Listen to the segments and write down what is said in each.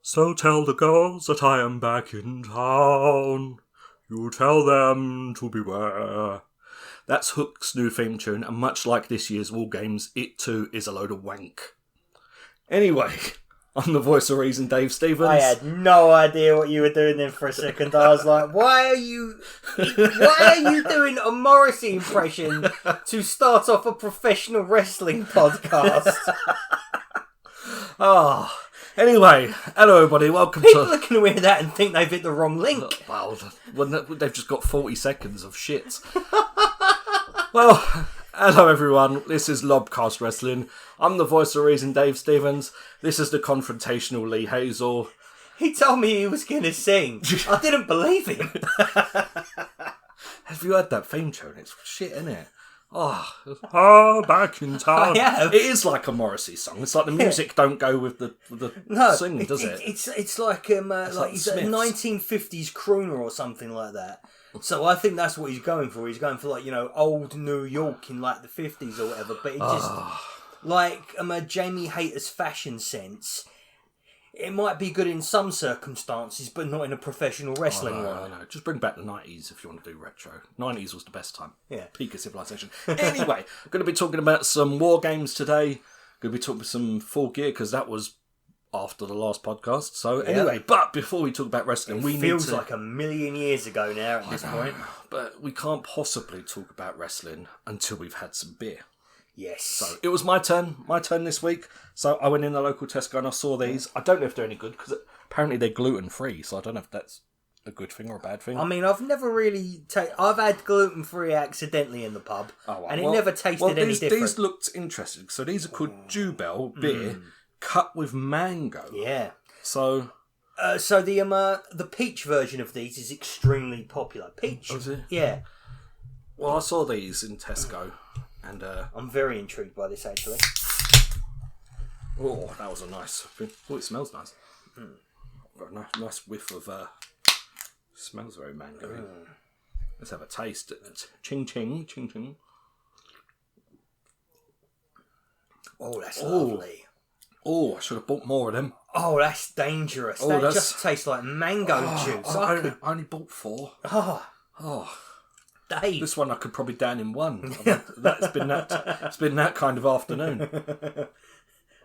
So tell the girls that I am back in town. You tell them to beware. That's Hook's new theme tune, and much like this year's WarGames, it too is a load of wank. Anyway, I'm the voice of reason, Dave Stevens. I had no idea what you were doing then for a second. I was like, why are you doing a Morrissey impression to start off a professional wrestling podcast? Oh, anyway, hello everybody, welcome People are going to hear that and think they've hit the wrong link. Well, they've just got 40 seconds of shit. Well, hello everyone, this is LOB Cast Wrestling. I'm the voice of reason, Dave Stevens. This is the confrontational Lee Hazel. He told me he was going to sing. I didn't believe him. Have you heard that theme tune? It's shit, isn't it? Oh, back in town. I have. It is like a Morrissey song. It's like the music don't go with the singing, does it? It's like he's a 1950s crooner or something like that. So I think that's what he's going for. He's going for like, old New York in like the 50s or whatever. But it just like a Jamie Hayter's fashion sense. It might be good in some circumstances, but not in a professional wrestling one. No. Just bring back the 90s if you want to do retro. 90s was the best time. Yeah. Peak of civilization. Anyway, I'm going to be talking about some WarGames today. Going to be talking about some Full Gear, because that was after the last podcast. So anyway, but before we talk about wrestling, it feels like a million years ago now at this point. But we can't possibly talk about wrestling until we've had some beer. Yes. So it was my turn this week. So I went in the local Tesco and I saw these. I don't know if they're any good because apparently they're gluten-free. So I don't know if that's a good thing or a bad thing. I mean, I've never really I've had gluten-free accidentally in the pub, and it never tasted any different. These looked interesting. So these are called Jubel beer cut with mango. Yeah. So the peach version of these is extremely popular. Peach. Oh, is it? Yeah. Well, I saw these in Tesco. And I'm very intrigued by this, actually. Oh, that was a nice... Oh, it smells nice. Got a nice whiff of... Smells very mango. Let's have a taste. Ching ching, ching ching. Oh, that's lovely. Oh, I should have bought more of them. Oh, that's dangerous. That just tastes like mango juice. I only bought 4. Oh. Dave. This one I could probably down in one. It's been that kind of afternoon.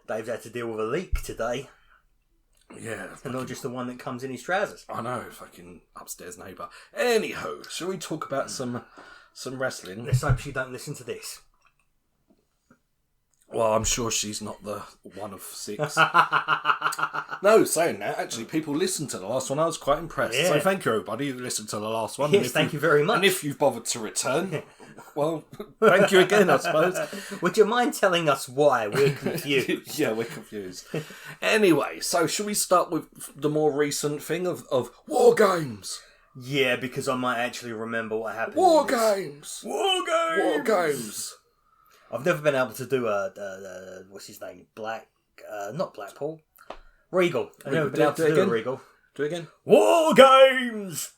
Dave's had to deal with a leak today. Yeah. And not just the one that comes in his trousers. I know, fucking upstairs neighbour. Anywho, shall we talk about some wrestling? Let's hope she don't listen to this. Well, I'm sure she's not the one of 6. No, saying that, actually, people listened to the last one. I was quite impressed. Yeah. So thank you, everybody, who listened to the last one. Yes, thank you very much. And if you've bothered to return, well, thank you again, I suppose. Would you mind telling us why we're confused? Yeah, we're confused. Anyway, so shall we start with the more recent thing of WarGames? Yeah, because I might actually remember what happened. WarGames! WarGames! I've never been able to do what's his name? Not Blackpool. Regal. I've never been able to do a Regal. Do it again. WarGames!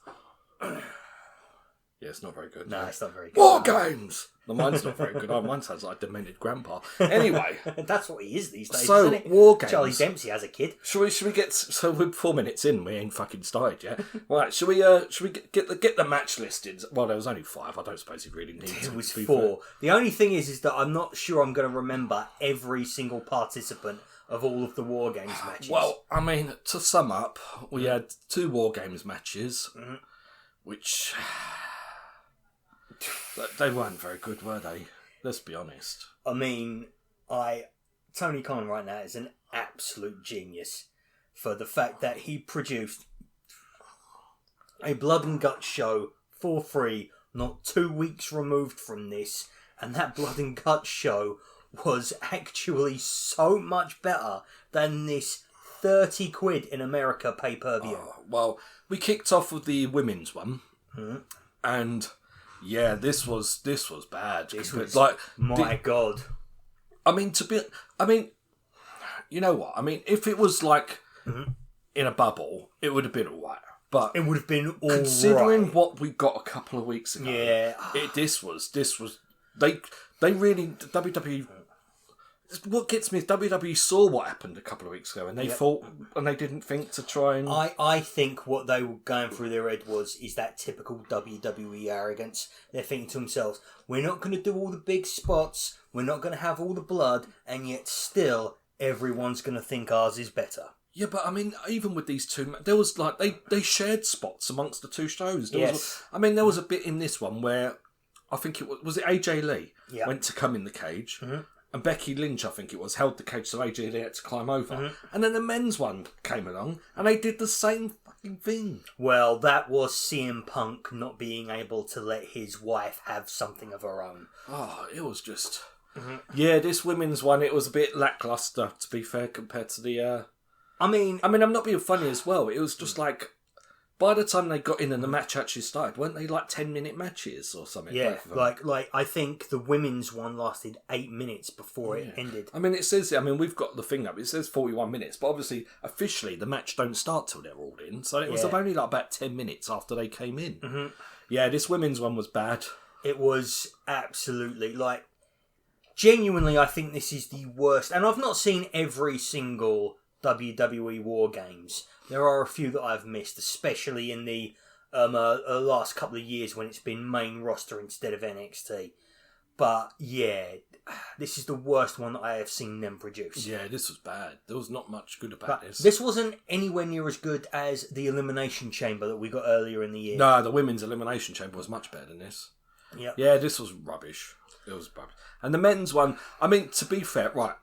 Yeah, it's not very good. No, it's not very good. WarGames! No, mine's not very good. Mine sounds like demented grandpa. Anyway. That's what he is these days, so, isn't it? WarGames. Charlie Dempsey as a kid. Shall we get... So we're 4 minutes in. We ain't fucking started yet. Right, shall we get the match listed? Well, there was only 5. I don't suppose you really need to. It was 4. The only thing is that I'm not sure I'm going to remember every single participant of all of the WarGames matches. Well, I mean, to sum up, we had 2 WarGames matches, which... They weren't very good, were they? Let's be honest. I mean, Tony Khan right now is an absolute genius for the fact that he produced a blood and guts show for free, not 2 weeks removed from this, and that blood and guts show was actually so much better than this 30 quid in America pay-per-view. Well, we kicked off with the women's one, and... Yeah, this was bad. This was like God. I mean, you know what? I mean, if it was like in a bubble, it would have been alright. But it would have been all considering what we got a couple of weeks ago. Yeah, this was they really WWE what gets me is WWE saw what happened a couple of weeks ago, and they thought, and they didn't think to try and. I think what they were going through their head is that typical WWE arrogance. They're thinking to themselves, we're not going to do all the big spots, we're not going to have all the blood, and yet still everyone's going to think ours is better. Yeah, but I mean, even with these two, there was like they shared spots amongst the two shows. There was a bit in this one where I think it was it AJ Lee went to come in the cage. Mm-hmm. And Becky Lynch, I think it was, held the cage so AJ Lee had to climb over. Mm-hmm. And then the men's one came along and they did the same fucking thing. Well, that was CM Punk not being able to let his wife have something of her own. Oh, it was just... Mm-hmm. Yeah, this women's one, it was a bit lacklustre, to be fair, compared to the... I mean, I'm not being funny as well. It was just like... By the time they got in and the match actually started, weren't they like 10-minute matches or something? Yeah, like I think the women's one lasted 8 minutes before it ended. I mean, it says, we've got the thing up, it says 41 minutes, but obviously, officially, the match don't start till they're all in, so it was only like about 10 minutes after they came in. Mm-hmm. Yeah, this women's one was bad. It was absolutely, like, genuinely, I think this is the worst, and I've not seen every single WWE WarGames. There are a few that I've missed, especially in the last couple of years when it's been main roster instead of NXT. But yeah, this is the worst one that I have seen them produce. Yeah, this was bad. There was not much good about this. This wasn't anywhere near as good as the Elimination Chamber that we got earlier in the year. No, the Women's Elimination Chamber was much better than this. Yep. Yeah, this was rubbish. It was rubbish. And the men's one, I mean, to be fair, right,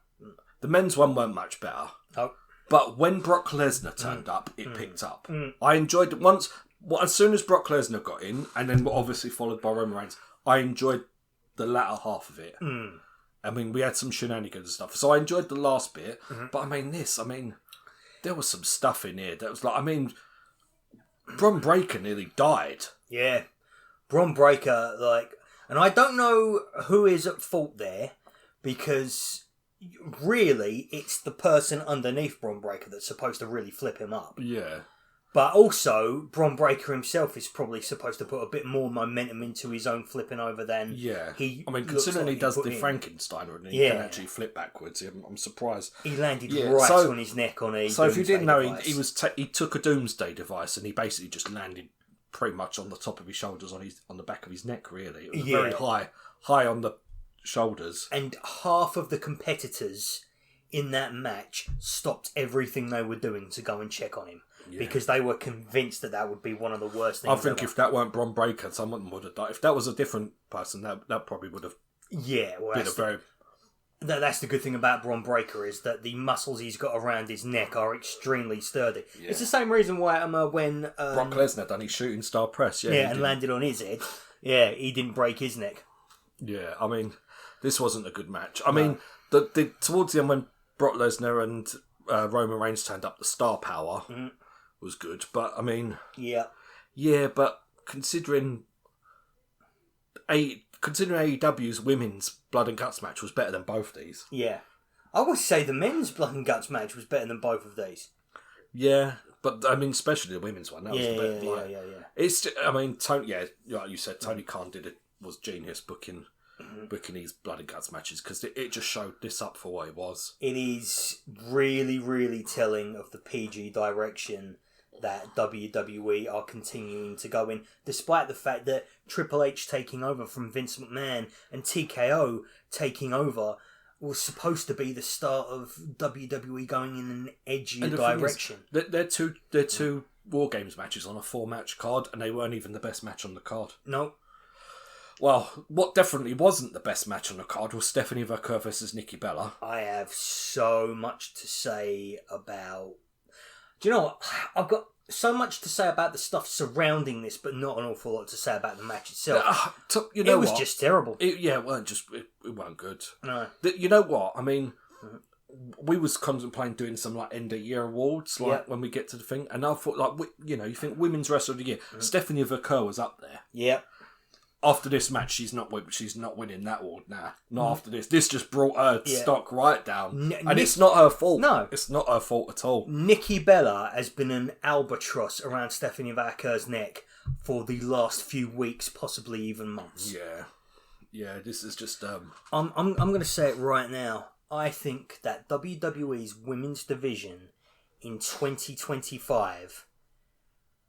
the men's one weren't much better. Oh. But when Brock Lesnar turned up, it picked up. I enjoyed it once. Well, as soon as Brock Lesnar got in, and then obviously followed by Roman Reigns, I enjoyed the latter half of it. I mean, we had some shenanigans and stuff. So I enjoyed the last bit. But I mean, there was some stuff in here that was like, Bron Breakker nearly died. Yeah. Bron Breakker, like... And I don't know who is at fault there, because... Really, it's the person underneath Bron Breakker that's supposed to really flip him up. Yeah. But also, Bron Breakker himself is probably supposed to put a bit more momentum into his own flipping over than he. I mean, considering he does the Frankenstein and he can actually flip backwards, I'm surprised. He landed right on his neck on a. So if you didn't know, he took a Doomsday device and he basically just landed pretty much on the top of his shoulders on the back of his neck. Really, it was very high on the shoulders. And half of the competitors in that match stopped everything they were doing to go and check on him because they were convinced that would be one of the worst things. I think if that weren't Bron Breakker, someone would have died. If that was a different person, that probably would have been a very... That's the good thing about Bron Breakker is that the muscles he's got around his neck are extremely sturdy. Yeah. It's the same reason why when Brock Lesnar done his shooting star press, and landed on his head, he didn't break his neck. Yeah, I mean, this wasn't a good match. I mean, the towards the end when Brock Lesnar and Roman Reigns turned up, the star power was good, but I mean, but considering AEW's women's blood and guts match was better than both these. Yeah, I would say the men's blood and guts match was better than both of these. Yeah, but I mean, especially the women's one. That was the better. Yeah. It's, I mean, Tony. Yeah, like you said, Tony Khan was genius booking these blood and guts matches because it just showed this up for what it was. It is really, really telling of the PG direction that WWE are continuing to go in, despite the fact that Triple H taking over from Vince McMahon and TKO taking over was supposed to be the start of WWE going in an edgier direction. They're two WarGames matches on a 4-match card, and they weren't even the best match on the card. No. Well, what definitely wasn't the best match on the card was Stephanie Verker versus Nikki Bella. I have so much to say about... Do you know what? I've got so much to say about the stuff surrounding this, but not an awful lot to say about the match itself. It was just terrible. It weren't good. No. You know what? I mean, we was contemplating doing some like end of year awards, when we get to the thing, and I thought you think Women's Wrestler of the Year, Stephanie Verker was up there. Yeah. After this match, she's not winning that award now. Not after this. This just brought her stock right down. It's not her fault. No. It's not her fault at all. Nikki Bella has been an albatross around Stephanie Verker's neck for the last few weeks, possibly even months. Yeah. Yeah, this is just... I'm going to say it right now. I think that WWE's women's division in 2025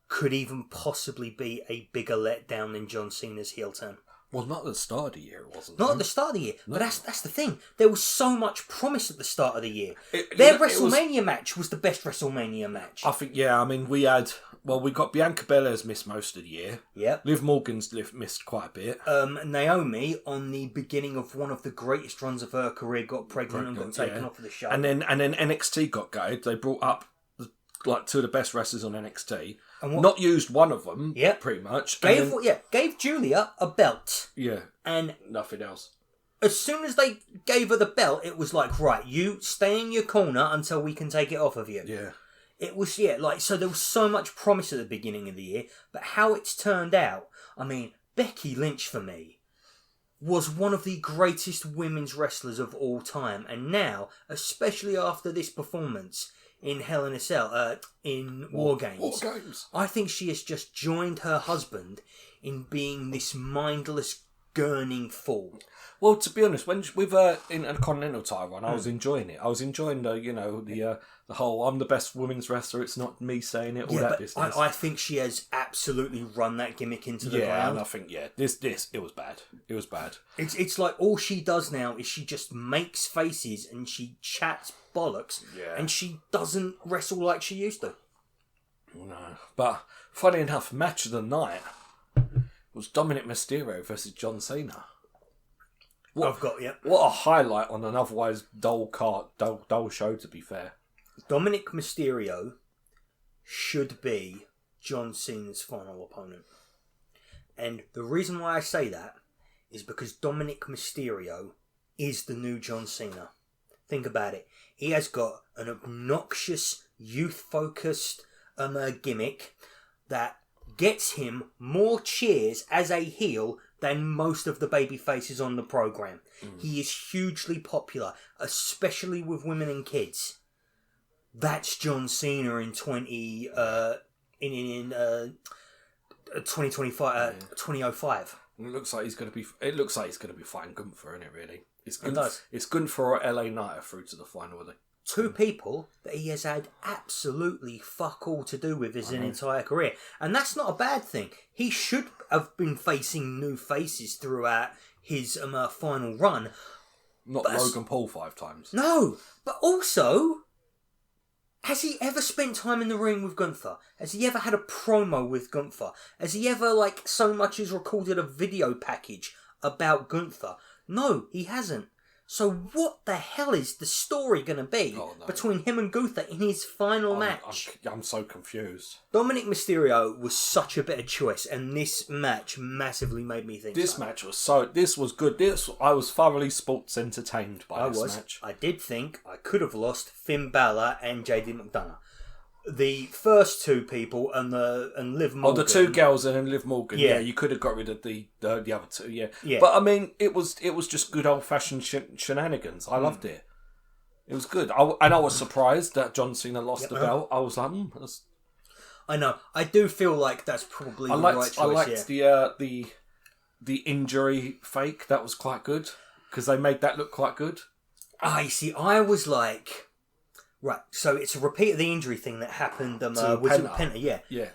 could even possibly be a bigger letdown than John Cena's heel turn. Well, not at the start of the year, it wasn't. Not at the start of the year, but that's the thing. There was so much promise at the start of the year. Their WrestleMania match was the best WrestleMania match. I think, yeah, I mean, we got Bianca Belair's missed most of the year. Yep. Liv Morgan's missed quite a bit. Naomi, on the beginning of one of the greatest runs of her career, got pregnant and got taken off of the show. And then NXT got gutted. They brought up like two of the best wrestlers on NXT. And not used one of them, pretty much. Gave Julia a belt. Yeah. And nothing else. As soon as they gave her the belt, it was like, right, you stay in your corner until we can take it off of you. Yeah. It was, so there was so much promise at the beginning of the year, but how it's turned out, I mean, Becky Lynch for me was one of the greatest women's wrestlers of all time, and now, especially after this performance in Hell in a Cell, in WarGames, I think she has just joined her husband in being this mindless, gurning fool. Well, to be honest, with in a Continental title run, I was enjoying it. I was enjoying the whole "I'm the best women's wrestler. It's not me saying it." All that business. I think she has absolutely run that gimmick into the ground. Yeah, and I think this it was bad. It was bad. It's like all she does now is she just makes faces and she chats bollocks, and she doesn't wrestle like she used to. No, but funny enough, match of the night was Dominic Mysterio versus John Cena. What a highlight on an otherwise dull show, to be fair. Dominic Mysterio should be John Cena's final opponent. And the reason why I say that is because Dominic Mysterio is the new John Cena. Think about it. He has got an obnoxious, youth-focused gimmick that gets him more cheers as a heel than most of the baby faces on the program. He is hugely popular, especially with women and kids. That's John Cena in 2025. It looks like he's going to be fighting Gunther, isn't it? Really, It does. It's Gunther or LA Knight through to the final, are they? Two people that he has had absolutely fuck all to do with his entire career. And that's not a bad thing. He should have been facing new faces throughout his final run. Not Logan Paul 5 times. No, but also, has he ever spent time in the ring with Gunther? Has he ever had a promo with Gunther? Has he ever, so much as recorded a video package about Gunther? No, he hasn't. So what the hell is the story going to be between him and Gunther in his final match? I'm so confused. Dominic Mysterio was such a better choice, and this match massively made me think this was good. I was thoroughly sports entertained by this match. I did think I could have lost Finn Balor and JD McDonough. The first two people and Liv Morgan. Oh, the two girls and then Liv Morgan. Yeah, you could have got rid of the other two. Yeah, but I mean, it was just good old fashioned shenanigans. I loved it. It was good, and I was surprised that John Cena lost the belt. I was like, I know. I do feel like that's probably the right choice. I liked the injury fake. That was quite good because they made that look quite good. I see. I was like. Right, so it's a repeat of the injury thing that happened with Penta, Yeah.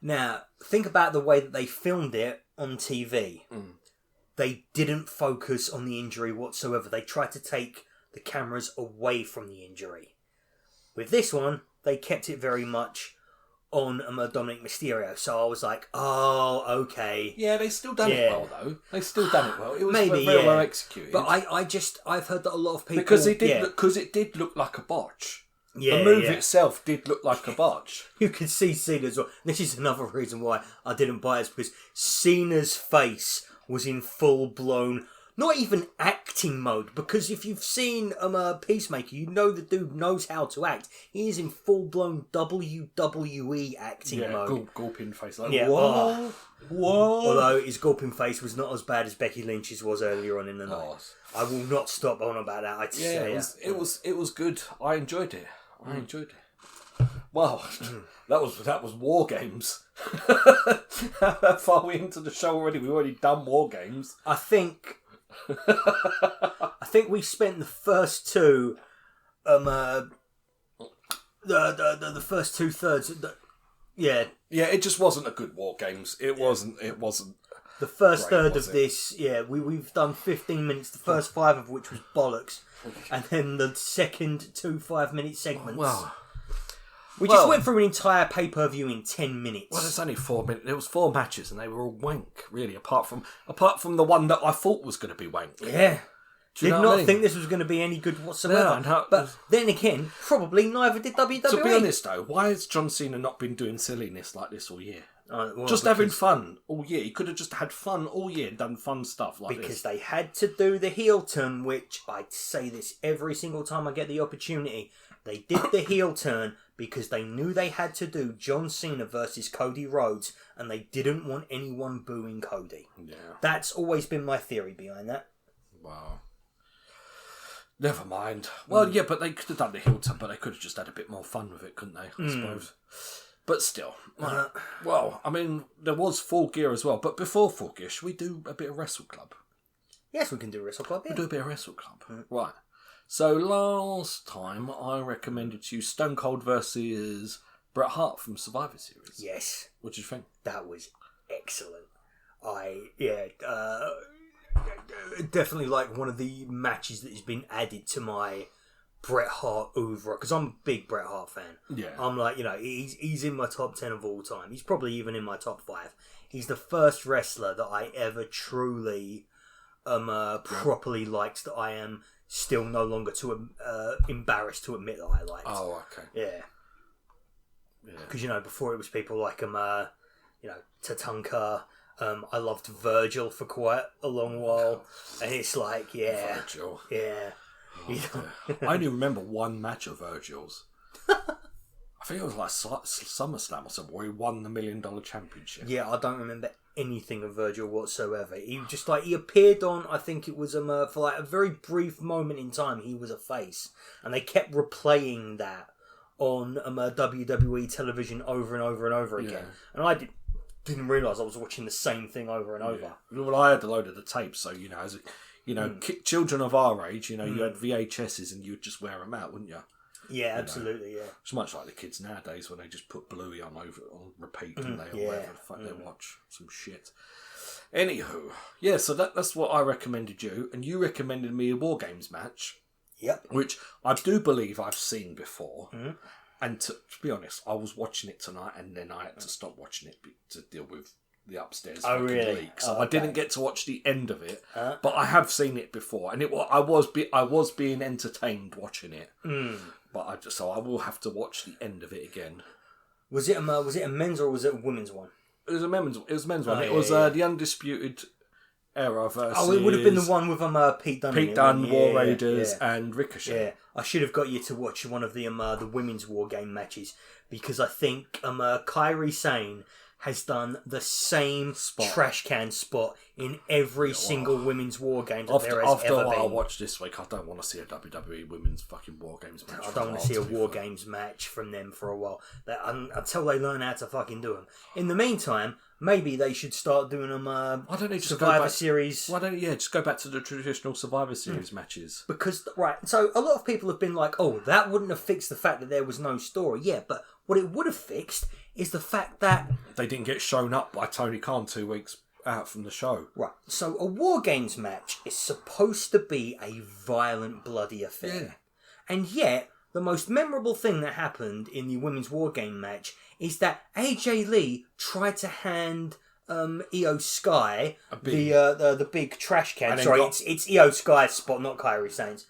Now, think about the way that they filmed it on TV. They didn't focus on the injury whatsoever. They tried to take the cameras away from the injury. With this one, they kept it very much on Dominic Mysterio. So I was like, oh, okay. Yeah, they still done it well, though. They still done it well. It was very well executed. But I've heard that a lot of people... Because it did look like a botch. The move itself did look like a botch. You can see Cena as well. This is another reason why I didn't buy it, because Cena's face was in full-blown, not even acting mode, because if you've seen Peacemaker, you know the dude knows how to act. He is in full-blown WWE acting mode. Gulping face. Whoa. Although his gulping face was not as bad as Becky Lynch's was earlier on in the night. I will not stop on about that. It was good. I enjoyed it. Well, that was WarGames. How far are we into the show already? We've already done WarGames. I think I think we spent the first two, the first 2/3. Yeah, it just wasn't a good WarGames. It wasn't. The first great, third was of it? this, we've done 15 minutes. The first 5 of which was bollocks, and then the second 2 5-minute segments. Well, we just went through an entire pay-per-view in 10 minutes. Well, it's only 4 minutes. There was 4 matches, and they were all wank, really. Apart from the one that I thought was going to be wank. Yeah. Do you Did know not what I mean? think this was going to be any good whatsoever. No, but then again, probably neither did WWE. To be honest, though, why has John Cena not been doing silliness like this all year? Well, just having fun all year. He could have just had fun all year and done fun stuff like because this. they had to do the heel turn, which I say this every single time I get the opportunity. They did the heel turn because they knew they had to do John Cena versus Cody Rhodes, and they didn't want anyone booing Cody. Yeah. That's always been my theory behind that. Wow. Never mind. Well, yeah, but they could have done the heel turn, but they could have just had a bit more fun with it, couldn't they? I suppose. But still. Well, I mean, there was Full Gear as well, but before Full Gear, should we do a bit of Wrestle Club? Yes, we can do Wrestle Club. Yeah. We'll do a bit of Wrestle Club. Right. So last time I recommended to you Stone Cold versus Bret Hart from Survivor Series. Yes. What did you think? That was excellent. Definitely like one of the matches that has been added to my Bret Hart oeuvre, because I'm a big Bret Hart fan. Yeah. I'm like, he's in my top 10 of all time. He's probably even in my top 5. He's the first wrestler that I ever truly properly liked, that I am still no longer too embarrassed to admit that I liked. Oh, okay. Yeah. Because, before it was people like, Tatanka. I loved Virgil for quite a long while. And it's like, Virgil. Yeah. I only remember one match of Virgil's. I think it was like SummerSlam or something, where he won the $1 Million Championship. Yeah, I don't remember anything of Virgil whatsoever. He just he appeared on, I think it was for like a very brief moment in time, he was a face. And they kept replaying that on WWE television over and over and over again. And I didn't realise I was watching the same thing over and over. Well, I had a load of the tapes, so, as children of our age, you had VHSs and you'd just wear them out, wouldn't you? Yeah, absolutely, yeah. It's much like the kids nowadays when they just put Bluey on repeat and they whatever the fuck they watch. Some shit. Anywho, yeah, so that's what I recommended you, and you recommended me a WarGames match. Yep. Which I do believe I've seen before. And to be honest, I was watching it tonight and then I had to stop watching it to deal with the upstairs fucking leak. So I didn't get to watch the end of it, but I have seen it before, and I was being entertained watching it. But I will have to watch the end of it again. Was it a men's or was it a women's one? It was a men's one. It was the Undisputed Era versus... Oh, it would have been the one with Pete Dunne. Pete Dunne, War Raiders, and Ricochet. Yeah, I should have got you to watch one of the women's war game matches, because I think Kairi Sane has done the same trash can spot in every single women's war game that there has ever been. After I watched this week, I don't want to see a WWE women's fucking war games match. I don't want to see a war games match from them for a while. Until they learn how to fucking do them. In the meantime, maybe they should start doing them Survivor Series. Why don't you just go back to the traditional Survivor Series matches? Because, so a lot of people have been like, oh, that wouldn't have fixed the fact that there was no story. Yeah, but what it would have fixed is the fact that they didn't get shown up by Tony Khan 2 weeks out from the show. Right. So a War Games match is supposed to be a violent, bloody affair. Yeah. And yet, the most memorable thing that happened in the women's War Game match is that AJ Lee tried to hand Io Sky the big trash can. Sorry, it's Io Sky's spot, not Kairi Sane's.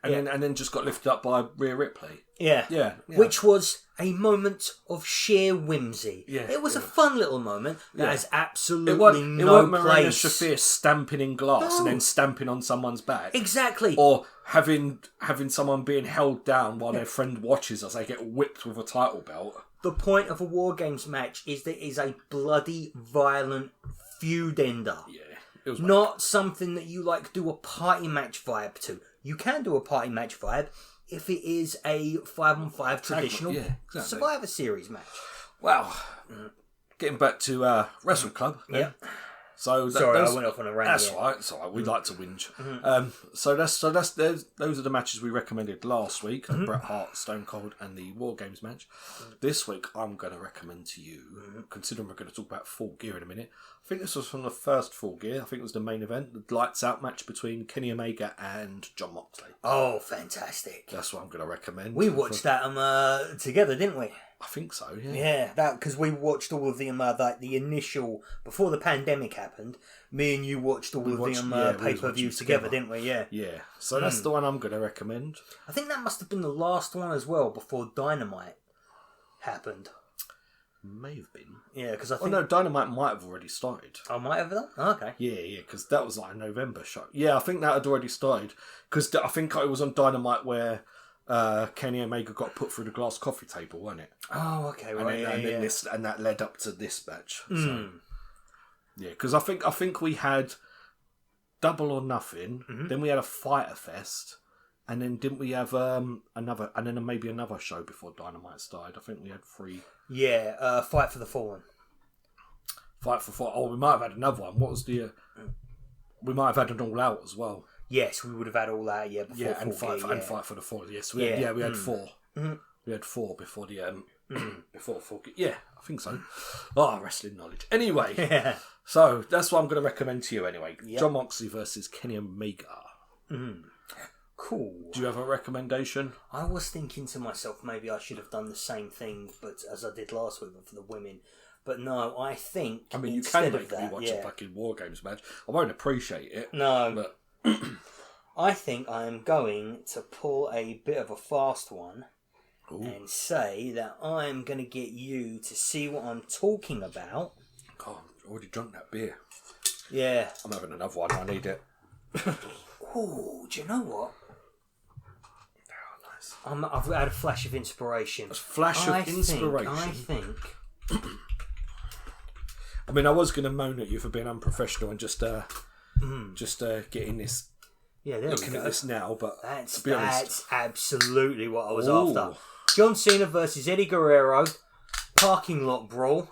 And then just got lifted up by Rhea Ripley. Yeah. Which was a moment of sheer whimsy. Yeah, it was a fun little moment that has absolutely no place. Marina Shafir stamping in glass and then stamping on someone's back. Exactly. Or having someone being held down while their friend watches as they get whipped with a title belt. The point of a War Games match is that it is a bloody, violent feud ender. Yeah. It was not something that you do a party match vibe to. You can do a party match vibe if it is a 5-on-5 traditional Survivor Series match. Well, getting back to Wrestle Club. Yeah. So Sorry, I went off on a rant. That's right. It's all right. We like to whinge. Those are the matches we recommended last week: the Bret Hart, Stone Cold, and the WarGames match. This week, I'm going to recommend to you, considering we're going to talk about Full Gear in a minute. I think this was from the first Full Gear. I think it was the main event, the Lights Out match between Kenny Omega and John Moxley. Oh, fantastic! That's what I'm going to recommend. We watched that together, didn't we? I think so. Yeah. Yeah, that because we watched all of the the initial before the pandemic happened. Me and you watched all of the pay-per-views together, didn't we? Yeah. Yeah. So that's the one I'm going to recommend. I think that must have been the last one as well before Dynamite happened. May have been. Yeah, because I think. Oh no, Dynamite might have already started. I might have done. Oh, okay. Yeah, because that was like a November show. Yeah, I think that had already started because I think it was on Dynamite where. Kenny Omega got put through the glass coffee table, wasn't it? Oh, okay, right. And that led up to this match. So, yeah, because I think we had Double or Nothing. Then we had a Fighter Fest, and then didn't we have another? And then maybe another show before Dynamite started. I think we had 3. Yeah, Fight for the Fallen. Fight for Fallen. Oh, we might have had another one. What was the? We might have had an All Out as well. Yes, we would have had all that, before and Fight for the Fallen. Yes, we had 4. We had 4 before the before 4. Yeah, I think so. Wrestling knowledge. Anyway, so that's what I'm going to recommend to you anyway. Yep. John Moxley versus Kenny Omega. Cool. Do you have a recommendation? I was thinking to myself, maybe I should have done the same thing, but as I did last week for the women. But no, I think. I mean, you can make me watch a fucking WarGames match. I won't appreciate it. No. But I think I am going to pull a bit of a fast one and say that I'm going to get you to see what I'm talking about. God, I've already drunk that beer. Yeah. I'm having another one. I need it. Oh, do you know what? Oh, nice. I've had a flash of inspiration. A flash of inspiration? I think. I mean, I was going to moan at you for being unprofessional and just getting this. Yeah, there looking we go. at this now, but that's to be honest, that's absolutely what I was after. John Cena versus Eddie Guerrero, parking lot brawl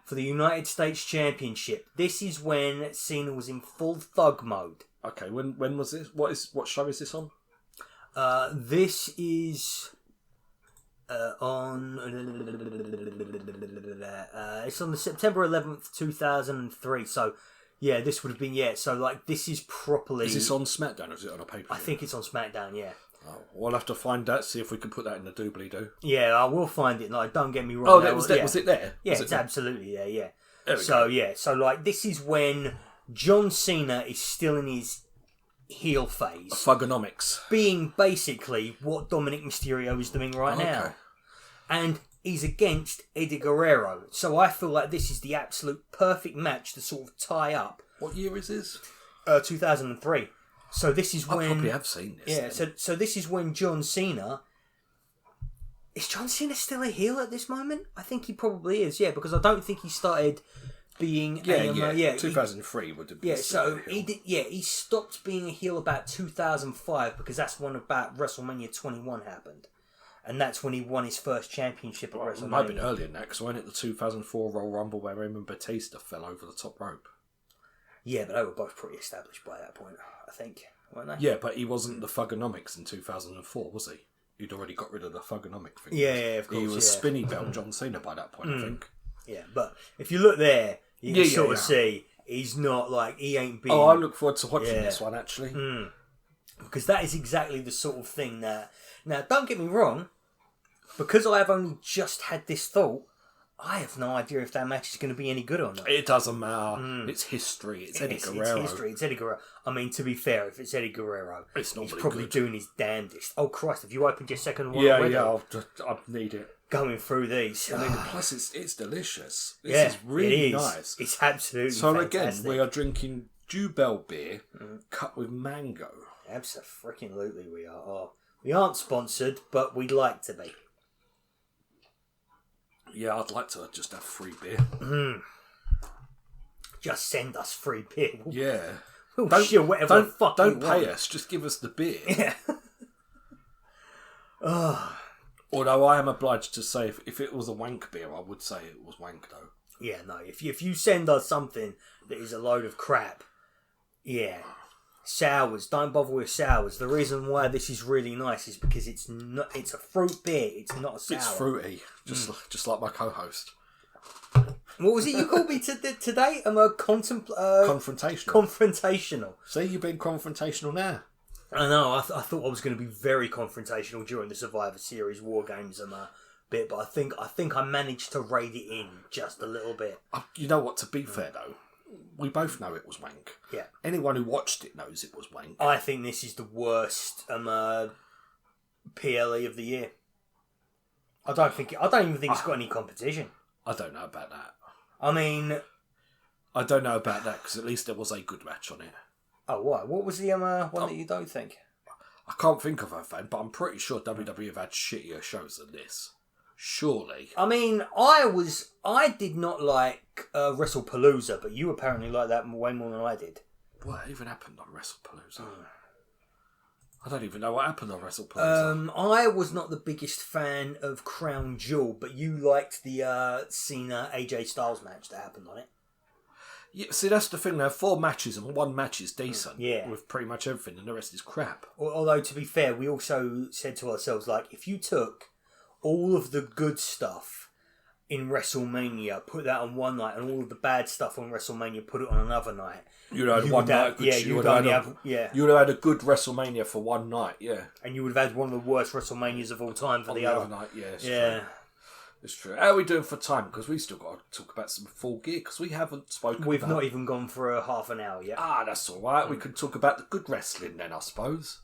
for the United States Championship. This is when Cena was in full thug mode. Okay, when was this? What show is this on? This is on. It's on the September 11th, 2003. So. Yeah, this would have been, so, like, this is properly... Is this on SmackDown or is it on a pay-per-view? I think it's on SmackDown, yeah. Oh, we'll have to find that, see if we can put that in the doobly-doo. Yeah, I will find it, like, don't get me wrong. Oh, was it there? Yeah, it's absolutely there, yeah. There we go. Yeah, so, like, this is when John Cena is still in his heel phase. Thugonomics. Being basically what Dominic Mysterio is doing right now. And... he's against Eddie Guerrero. So I feel like this is the absolute perfect match to sort of tie up. What year is this? 2003. So this is when... I probably have seen this. Yeah, so this is when John Cena... Is John Cena still a heel at this moment? I think he probably is, because I don't think he started being... 2003 would have been... Yeah, so he stopped being a heel about 2005 because that's when about WrestleMania 21 happened. And that's when he won his first championship at WrestleMania. It might have been earlier than that, because wasn't it the 2004 Royal Rumble where him and Batista fell over the top rope? Yeah, but they were both pretty established by that point, I think, weren't they? Yeah, but he wasn't the Thugonomics in 2004, was he? He'd already got rid of the Thugonomic thing. Yeah, of course. He was spinny belt John Cena by that point, I think. Yeah, but if you look there, you can sort of see he's not like, he ain't been... Oh, I look forward to watching this one, actually. Because that is exactly the sort of thing that... Now, don't get me wrong, because I have only just had this thought, I have no idea if that match is going to be any good or not. It doesn't matter. It's history. It's Eddie Guerrero. It's history. It's Eddie Guerrero. I mean, to be fair, if it's Eddie Guerrero, he's probably doing his damnedest. Oh, Christ, have you opened your second one already? Yeah, I need it. Going through these. I mean, plus it's delicious. This is really nice. It's absolutely fantastic. Again, we are drinking Jubel beer cut with mango. Absolutely we are. Oh, we aren't sponsored, but we'd like to be. Yeah, I'd like to just have free beer. Just send us free beer. We'll don't pay us. Just give us the beer. Yeah. Although I am obliged to say, if it was a wank beer, I would say it was wank though. Yeah, no. If you send us something that is a load of crap, yeah. Sours, don't bother with sours. The reason why this is really nice is because it's a fruit beer. It's not a sour. It's fruity, just like my co-host. What was it you called me today? I'm a Confrontational. Confrontational. See, you've been confrontational now. I know. I thought I was going to be very confrontational during the Survivor Series WarGames and bit, but I think I managed to raid it in just a little bit. You know what? To be fair though, we both know it was wank. Yeah. Anyone who watched it knows it was wank. I think this is the worst PLE of the year. I don't even think it's got any competition. I don't know about that. I mean, I don't know about that because at least there was a good match on it. Oh, what? What was the one that you don't think? I can't think of a fan, but I'm pretty sure WWE have had shittier shows than this. Surely. I mean, I did not like WrestlePalooza, but you apparently like that way more than I did. What even happened on WrestlePalooza? I don't even know what happened on WrestlePalooza. I was not the biggest fan of Crown Jewel, but you liked the Cena AJ Styles match that happened on it. Yeah, see, that's the thing. There are 4 matches, and 1 match is decent. Yeah. With pretty much everything, and the rest is crap. Although, to be fair, we also said to ourselves, like, if you took all of the good stuff in WrestleMania, put that on one night, and all of the bad stuff on WrestleMania, put it on another night. You'd have had one night. You would have had a good WrestleMania for one night, yeah. And you would have had one of the worst WrestleManias of all time for the other night, yeah. Yeah. True. It's true. How are we doing for time? Because we still got to talk about some Full Gear, because we haven't spoken We've not even gone for a half an hour yet. That's all right. We could talk about the good wrestling then, I suppose.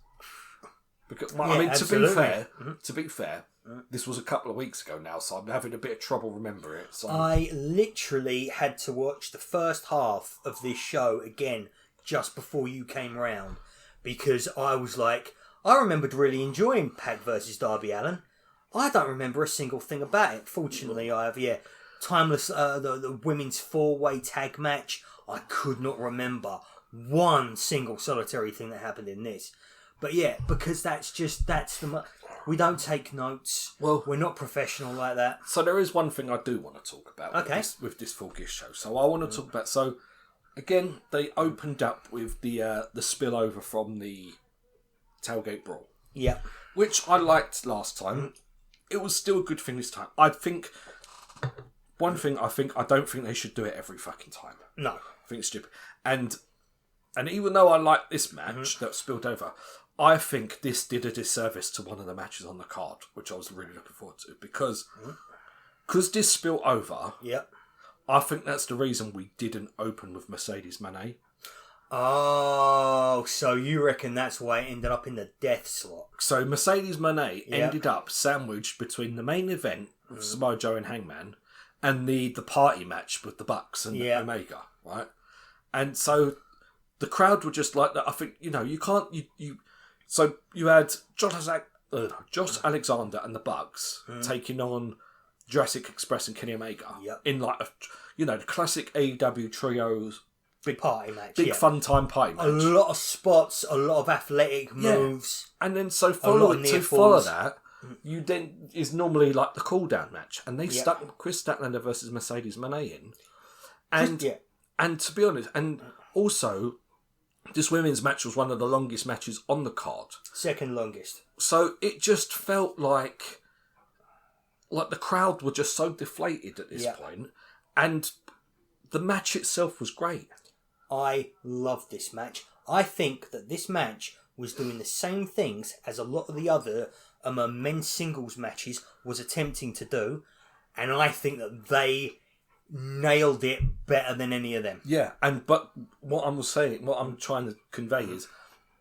Because, I mean, absolutely. to be fair, this was a couple of weeks ago now, so I'm having a bit of trouble remembering it. So I literally had to watch the first half of this show again just before you came round, because I was like, I remembered really enjoying Pac versus Darby Allin. I don't remember a single thing about it. Fortunately, I have, Timeless, the women's 4-way tag match. I could not remember one single solitary thing that happened in this. But yeah, because we don't take notes. Well, we're not professional like that. So there is one thing I do want to talk about with this Full Gear show. So I want to talk about, so again, they opened up with the spillover from the Tailgate Brawl. Yeah. Which I liked last time. It was still a good thing this time. I don't think they should do it every fucking time. No. I think it's stupid. And even though I like this match that spilled over, I think this did a disservice to one of the matches on the card, which I was really looking forward to. Because this spilled over, I think that's the reason we didn't open with Mercedes Moné. Oh, so you reckon that's why it ended up in the death slot? So Mercedes Moné ended up sandwiched between the main event with Samoa Joe and Hangman and the party match with the Bucks and Omega, right? And so the crowd were just like that. I think, you can't... So you had Josh Alexander and the Bucks taking on Jurassic Express and Kenny Omega in like the classic AEW trios... Big party match. Big fun time party match. A lot of spots, a lot of athletic moves. And then follow that, you then is normally like the cool down match. And they stuck Chris Statlander versus Mercedes Moné in. And to be honest, and also this women's match was one of the longest matches on the card. Second longest. So it just felt like the crowd were just so deflated at this point. And the match itself was great. I love this match. I think that this match was doing the same things as a lot of the other men's singles matches was attempting to do, and I think that they nailed it better than any of them. Yeah, but what I'm trying to convey is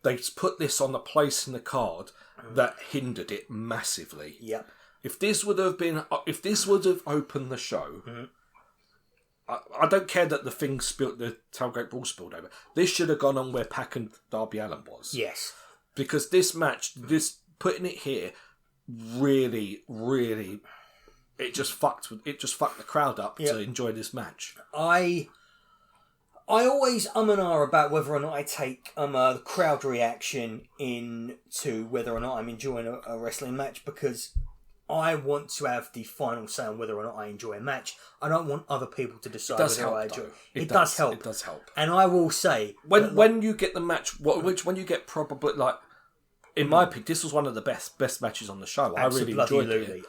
they put this on a place in the card that hindered it massively. Yeah. If this would have opened the show. I don't care that the Tailgate Brawl spilled over. This should have gone on where Pac and Darby Allin was. Yes. Because this match, putting it here, really, really, it just fucked the crowd up to enjoy this match. I always and ah about whether or not I take the crowd reaction into whether or not I'm enjoying a wrestling match, because I want to have the final say on whether or not I enjoy a match. I don't want other people to decide whether I enjoy it. It does help. It does help. And I will say... When you get the match, when you get probably, like, in my opinion, this was one of the best matches on the show. I really enjoyed it.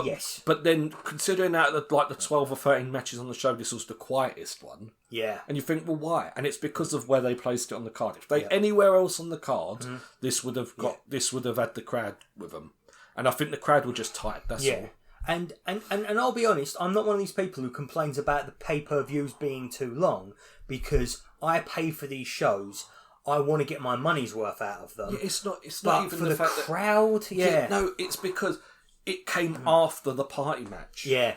Yes. But then, considering out of the 12 or 13 matches on the show, this was the quietest one. Yeah. And you think, well, why? And it's because of where they placed it on the card. If they anywhere else on the card, this would have had the crowd with them. And I think the crowd were just tight. That's all. And I'll be honest, I'm not one of these people who complains about the pay-per-views being too long, because I pay for these shows. I want to get my money's worth out of them. Yeah, it's not even for the fact crowd. That, no, it's because it came after the party match. Yeah.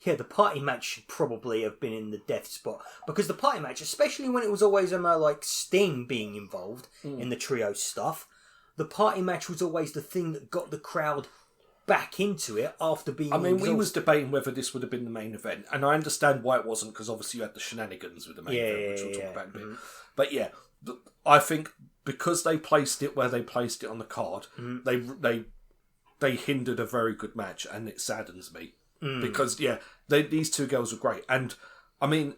Yeah, the party match should probably have been in the death spot, because the party match, especially when it was always like Sting being involved in the trio stuff, the party match was always the thing that got the crowd back into it after being we was debating whether this would have been the main event, and I understand why it wasn't, because obviously you had the shenanigans with the main event, which we'll talk about in a bit. But yeah, I think because they placed it where they placed it on the card, they hindered a very good match, and it saddens me. Because, these two girls were great. And, I mean,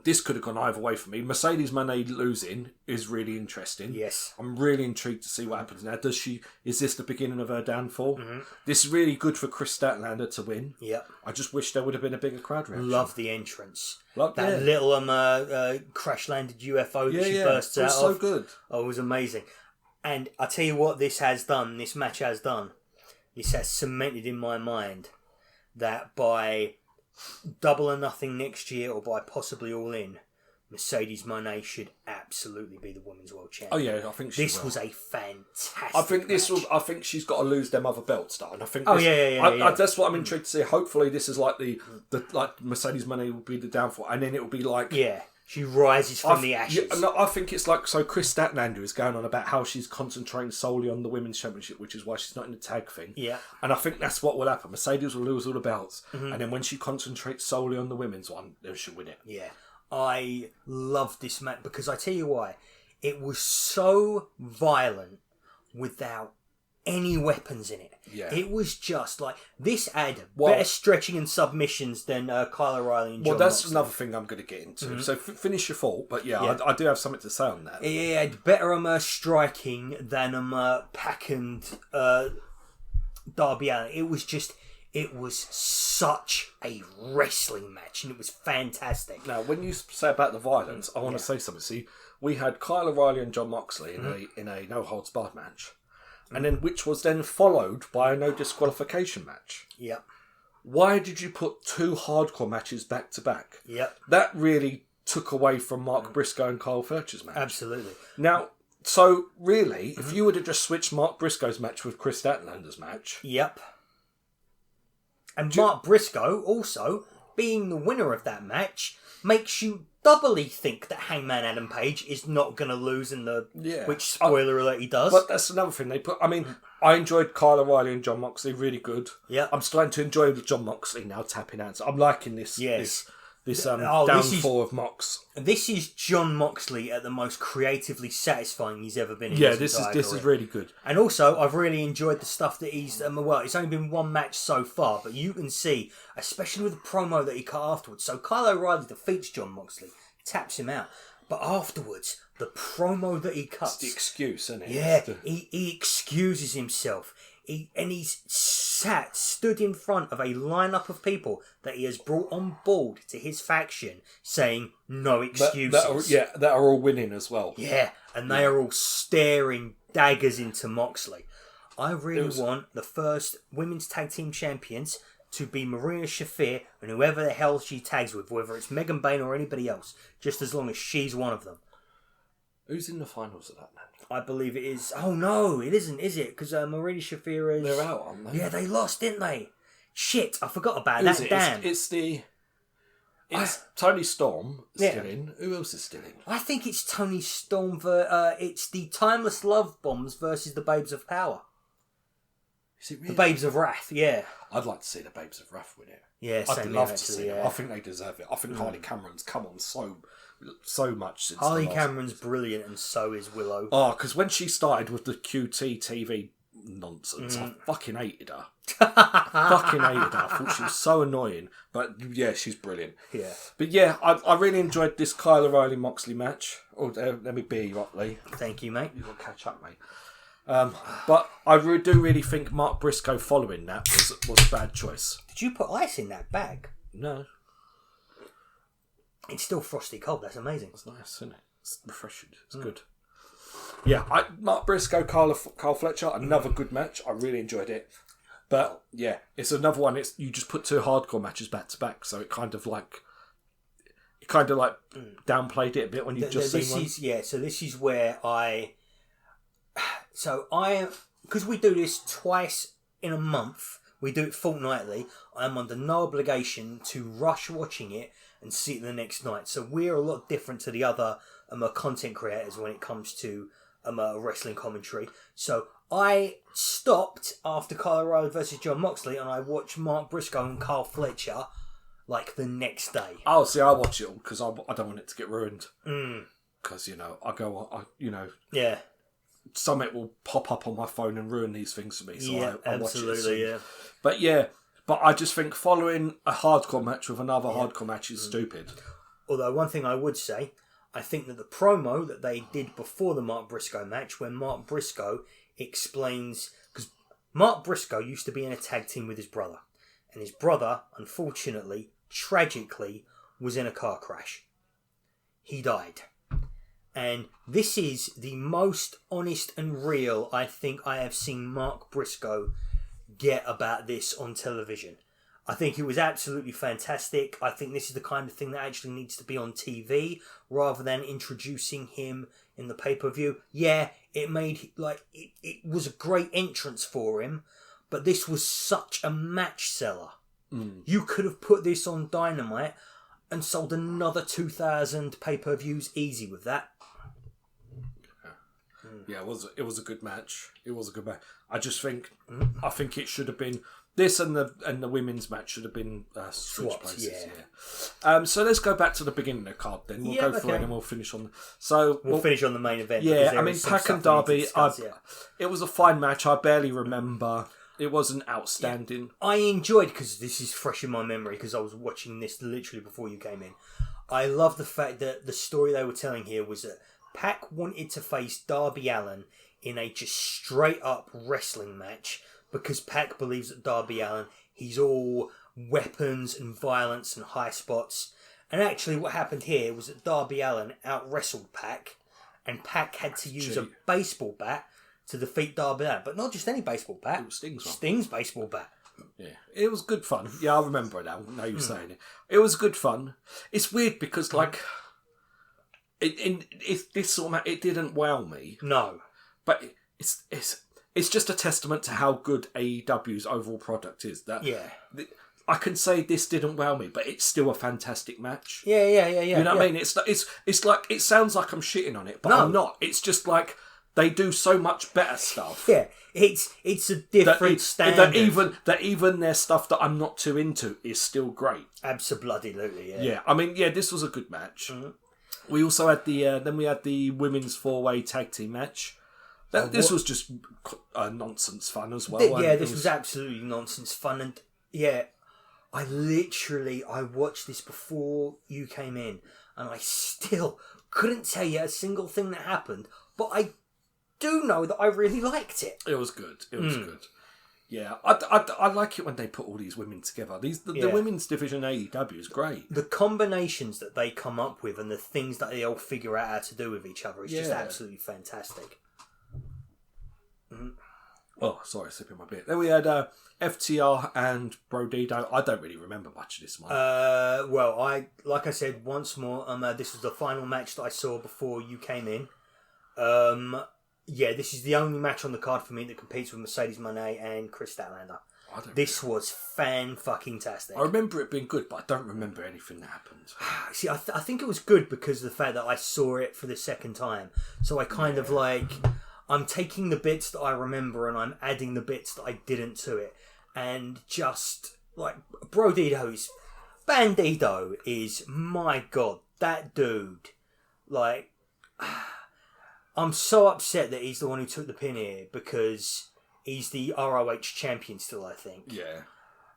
this could have gone either way for me. Mercedes Moné losing is really interesting. Yes. I'm really intrigued to see what happens now. Is this the beginning of her downfall? This is really good for Chris Statlander to win. Yep. I just wish there would have been a bigger crowd reaction. Love the entrance. That little crash-landed UFO that she bursts out of. It was so good. Oh, it was amazing. And I tell you what this match has done. This has cemented in my mind that by Double or Nothing next year, or by possibly All In, Mercedes Moné should absolutely be the Women's World Champion. Oh yeah, I think this was a fantastic. I think she's got to lose them other belts, though, and I think. That's what I'm intrigued to see. Hopefully, this is like the Mercedes Moné will be the downfall, and then it will be like she rises from the ashes. I think it's like, so Chris Statlander is going on about how she's concentrating solely on the Women's Championship, which is why she's not in the tag thing. Yeah. And I think that's what will happen. Mercedes will lose all the belts, and then when she concentrates solely on the women's one, then she'll win it. Yeah. I love this match because I tell you why. It was so violent without any weapons in it. Yeah. It was just like, this had better stretching and submissions than Kyle O'Reilly and John that's Moxley. another thing I'm going to get into. So finish your thought, but I do have something to say on that. It had better striking than Pac and Darby Allin. It was such a wrestling match, and it was fantastic. Now, when you say about the violence, I want to say something. See, we had Kyle O'Reilly and John Moxley in a no holds barred match, and then which was then followed by a no disqualification match. Yep. Why did you put two hardcore matches back to back? Yep. That really took away from Mark Briscoe and Kyle Fletcher's match. Absolutely. Now, so really, if you would have just switched Mark Briscoe's match with Chris Statlander's match. Yep. And Mark Briscoe, also, being the winner of that match, makes you doubly think that Hangman Adam Page is not going to lose in the... Yeah. Which, spoiler alert, he does. But that's another thing they put... I mean, I enjoyed Kyle O'Reilly and John Moxley, really good. Yeah. I'm starting to enjoy John Moxley now, tapping out. I'm liking this... Yes. This downfall of Mox. This is John Moxley at the most creatively satisfying he's ever been in this is really good. And also, I've really enjoyed the stuff that he's... it's only been one match so far, but you can see, especially with the promo that he cut afterwards. So Kyle O'Reilly defeats John Moxley, taps him out. But afterwards, the promo that he cuts... It's the excuse, isn't it? Yeah, he excuses himself. He's stood in front of a lineup of people that he has brought on board to his faction, saying no excuses. That are all winning as well. Yeah, and they are all staring daggers into Moxley. I really want the first women's tag team champions to be Marina Shafir and whoever the hell she tags with, whether it's Megan Bayne or anybody else, just as long as she's one of them. Who's in the finals of that match? I believe it is. Oh no, it isn't, is it? Because Marina Shafir is... They're out, aren't they? Yeah, they lost, didn't they? Shit, I forgot about that. Damn. It's Tony Storm still in. Who else is still in? I think it's Tony Storm. It's the Timeless Love Bombs versus the Babes of Power. Is it really? The Babes of Wrath, yeah. I'd like to see the Babes of Wrath win it. Yeah, I'd love to see it. I think they deserve it. I think Harley Cameron's come on so much since Harley Cameron's brilliant, and so is Willow. Oh, because when she started with the QT TV nonsense. I fucking hated her. I thought she was so annoying. But yeah, she's brilliant. Yeah. But yeah, I really enjoyed this Kyle O'Reilly Moxley match. Oh, let me beer you up, Lee. Thank you, mate. You've got to catch up, mate. But I do really think Mark Briscoe following that was a bad choice. Did you put ice in that bag? No. It's still frosty cold. That's amazing. It's nice, isn't it? It's refreshing. It's good. Yeah, Mark Briscoe, Carl Fletcher, another good match. I really enjoyed it. But yeah, it's another one. You just put two hardcore matches back to back, so it kind of downplayed it a bit when you just seen one. So this is where because we do this twice in a month. We do it fortnightly. I'm under no obligation to rush watching it and see it the next night. So we're a lot different to the other content creators when it comes to wrestling commentary. So I stopped after Kyle O'Reilly versus John Moxley and I watched Mark Briscoe and Carl Fletcher like the next day. Oh, see, I watch it all because I don't want it to get ruined. Because, Yeah. Something will pop up on my phone and ruin these things for me. So I absolutely, watch it. yeah. But I just think following a hardcore match with another hardcore match is stupid. Although one thing I would say, I think that the promo that they did before the Mark Briscoe match, when Mark Briscoe explains... Because Mark Briscoe used to be in a tag team with his brother. And his brother, unfortunately, tragically, was in a car crash. He died. And this is the most honest and real I think I have seen Mark Briscoe get about this on television. I think it was absolutely fantastic. I think this is the kind of thing that actually needs to be on TV rather than introducing him in the pay-per-view. Yeah, it was a great entrance for him, but this was such a match seller. You could have put this on Dynamite and sold another 2,000 pay-per-views easy with that. Yeah, it was a good match. It was a good match. I just think I think it should have been this and the women's match should have been switched places. Yeah. So let's go back to the beginning of the card then. We'll go through it and we'll finish on. We'll finish on the main event. Yeah, I mean Pac and Darby. It was a fine match. I barely remember. It wasn't outstanding. Yeah. I enjoyed because this is fresh in my memory because I was watching this literally before you came in. I love the fact that the story they were telling here was that Pac wanted to face Darby Allin in a just straight up wrestling match because Pac believes that Darby Allin, he's all weapons and violence and high spots. And actually what happened here was that Darby Allin out wrestled Pac and Pac had to use a baseball bat to defeat Darby Allin. But not just any baseball bat. It was Sting's baseball bat. Yeah, it was good fun. Yeah, I remember it now. Now you're saying it. It was good fun. It's weird because it didn't wow me. No, but it's just a testament to how good AEW's overall product is. I can say this didn't wow me, but it's still a fantastic match. Yeah. You know what I mean? It's like it sounds like I'm shitting on it, but I'm not. It's just like they do so much better stuff. Yeah, it's a different standard. That even their stuff that I'm not too into is still great. Absolutely, yeah. Yeah, I mean, this was a good match. Mm-hmm. We also had the women's 4-way tag team match. This was just nonsense fun as well. This was absolutely nonsense fun, and I watched this before you came in, and I still couldn't tell you a single thing that happened, but I do know that I really liked it. It was good. It was good. Yeah, I like it when they put all these women together. The women's division AEW is great. The combinations that they come up with and the things that they all figure out how to do with each other is just absolutely fantastic. Oh, sorry, sipping my beer. Then we had FTR and Brodido. I don't really remember much of this one. Like I said once more, this was the final match that I saw before you came in. This is the only match on the card for me that competes with Mercedes Moné and Chris Statlander. This was fan-fucking-tastic. I remember it being good, but I don't remember anything that happened. See, I think it was good because of the fact that I saw it for the second time. So I kind of I'm taking the bits that I remember and I'm adding the bits that I didn't to it. And just, Bandido is, my God, that dude, I'm so upset that he's the one who took the pin here because He's the ROH champion still, I think. Yeah.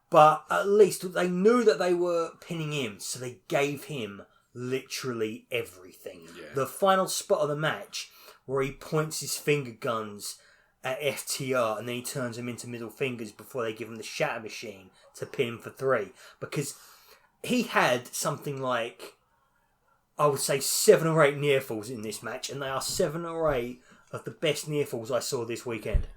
But at least they knew that they were pinning him, so they gave him literally everything. Yeah. The final spot of the match, where he points his finger guns at FTR and then he turns them into middle fingers before they give him the shatter machine to pin him for 3. Because he had something like, I would say, 7 or 8 near falls in this match, and they are 7 or 8 of the best near falls I saw this weekend.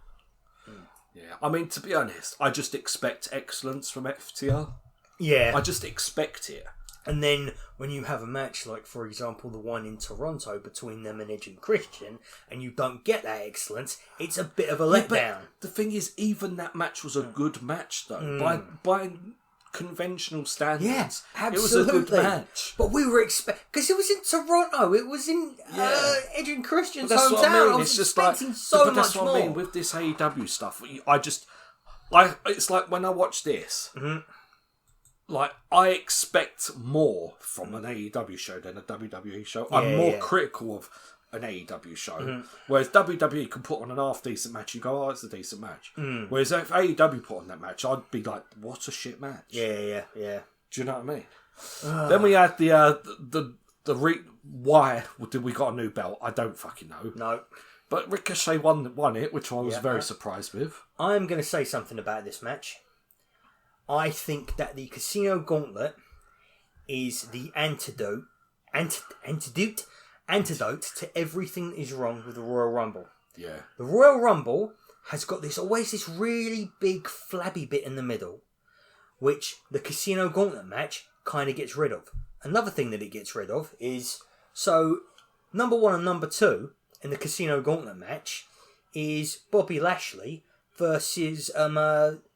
Yeah, I mean, to be honest, I just expect excellence from FTR. Yeah. I just expect it. And then when you have a match like, for example, the one in Toronto between them and Edge and Christian, and you don't get that excellence, it's a bit of a letdown. The thing is, even that match was a good match, though. By conventional standards, Yeah, absolutely. it was a good match. But we were because it was in Toronto, it was in Edge and Christian's That's hometown. what I mean. I was It's just like expecting so but that's much what more. I mean with this AEW stuff. It's like when I watch this, like I expect more from an AEW show than a WWE show. I'm more critical of an AEW show, whereas WWE can put on an half decent match. You go, oh, it's a decent match. Whereas if AEW put on that match, I'd be like, what a shit match. Yeah. Do you know what I mean? Then we had why did we got a new belt? I don't fucking know. No. But Ricochet won it, which I was very surprised with. I'm going to say something about this match. I think that the Casino Gauntlet is the antidote to everything that is wrong with the Royal Rumble. Yeah. The Royal Rumble has got always this really big flabby bit in the middle, which the Casino Gauntlet match kind of gets rid of. Another thing that it gets rid of is, so number 1 and number 2 in the Casino Gauntlet match is Bobby Lashley versus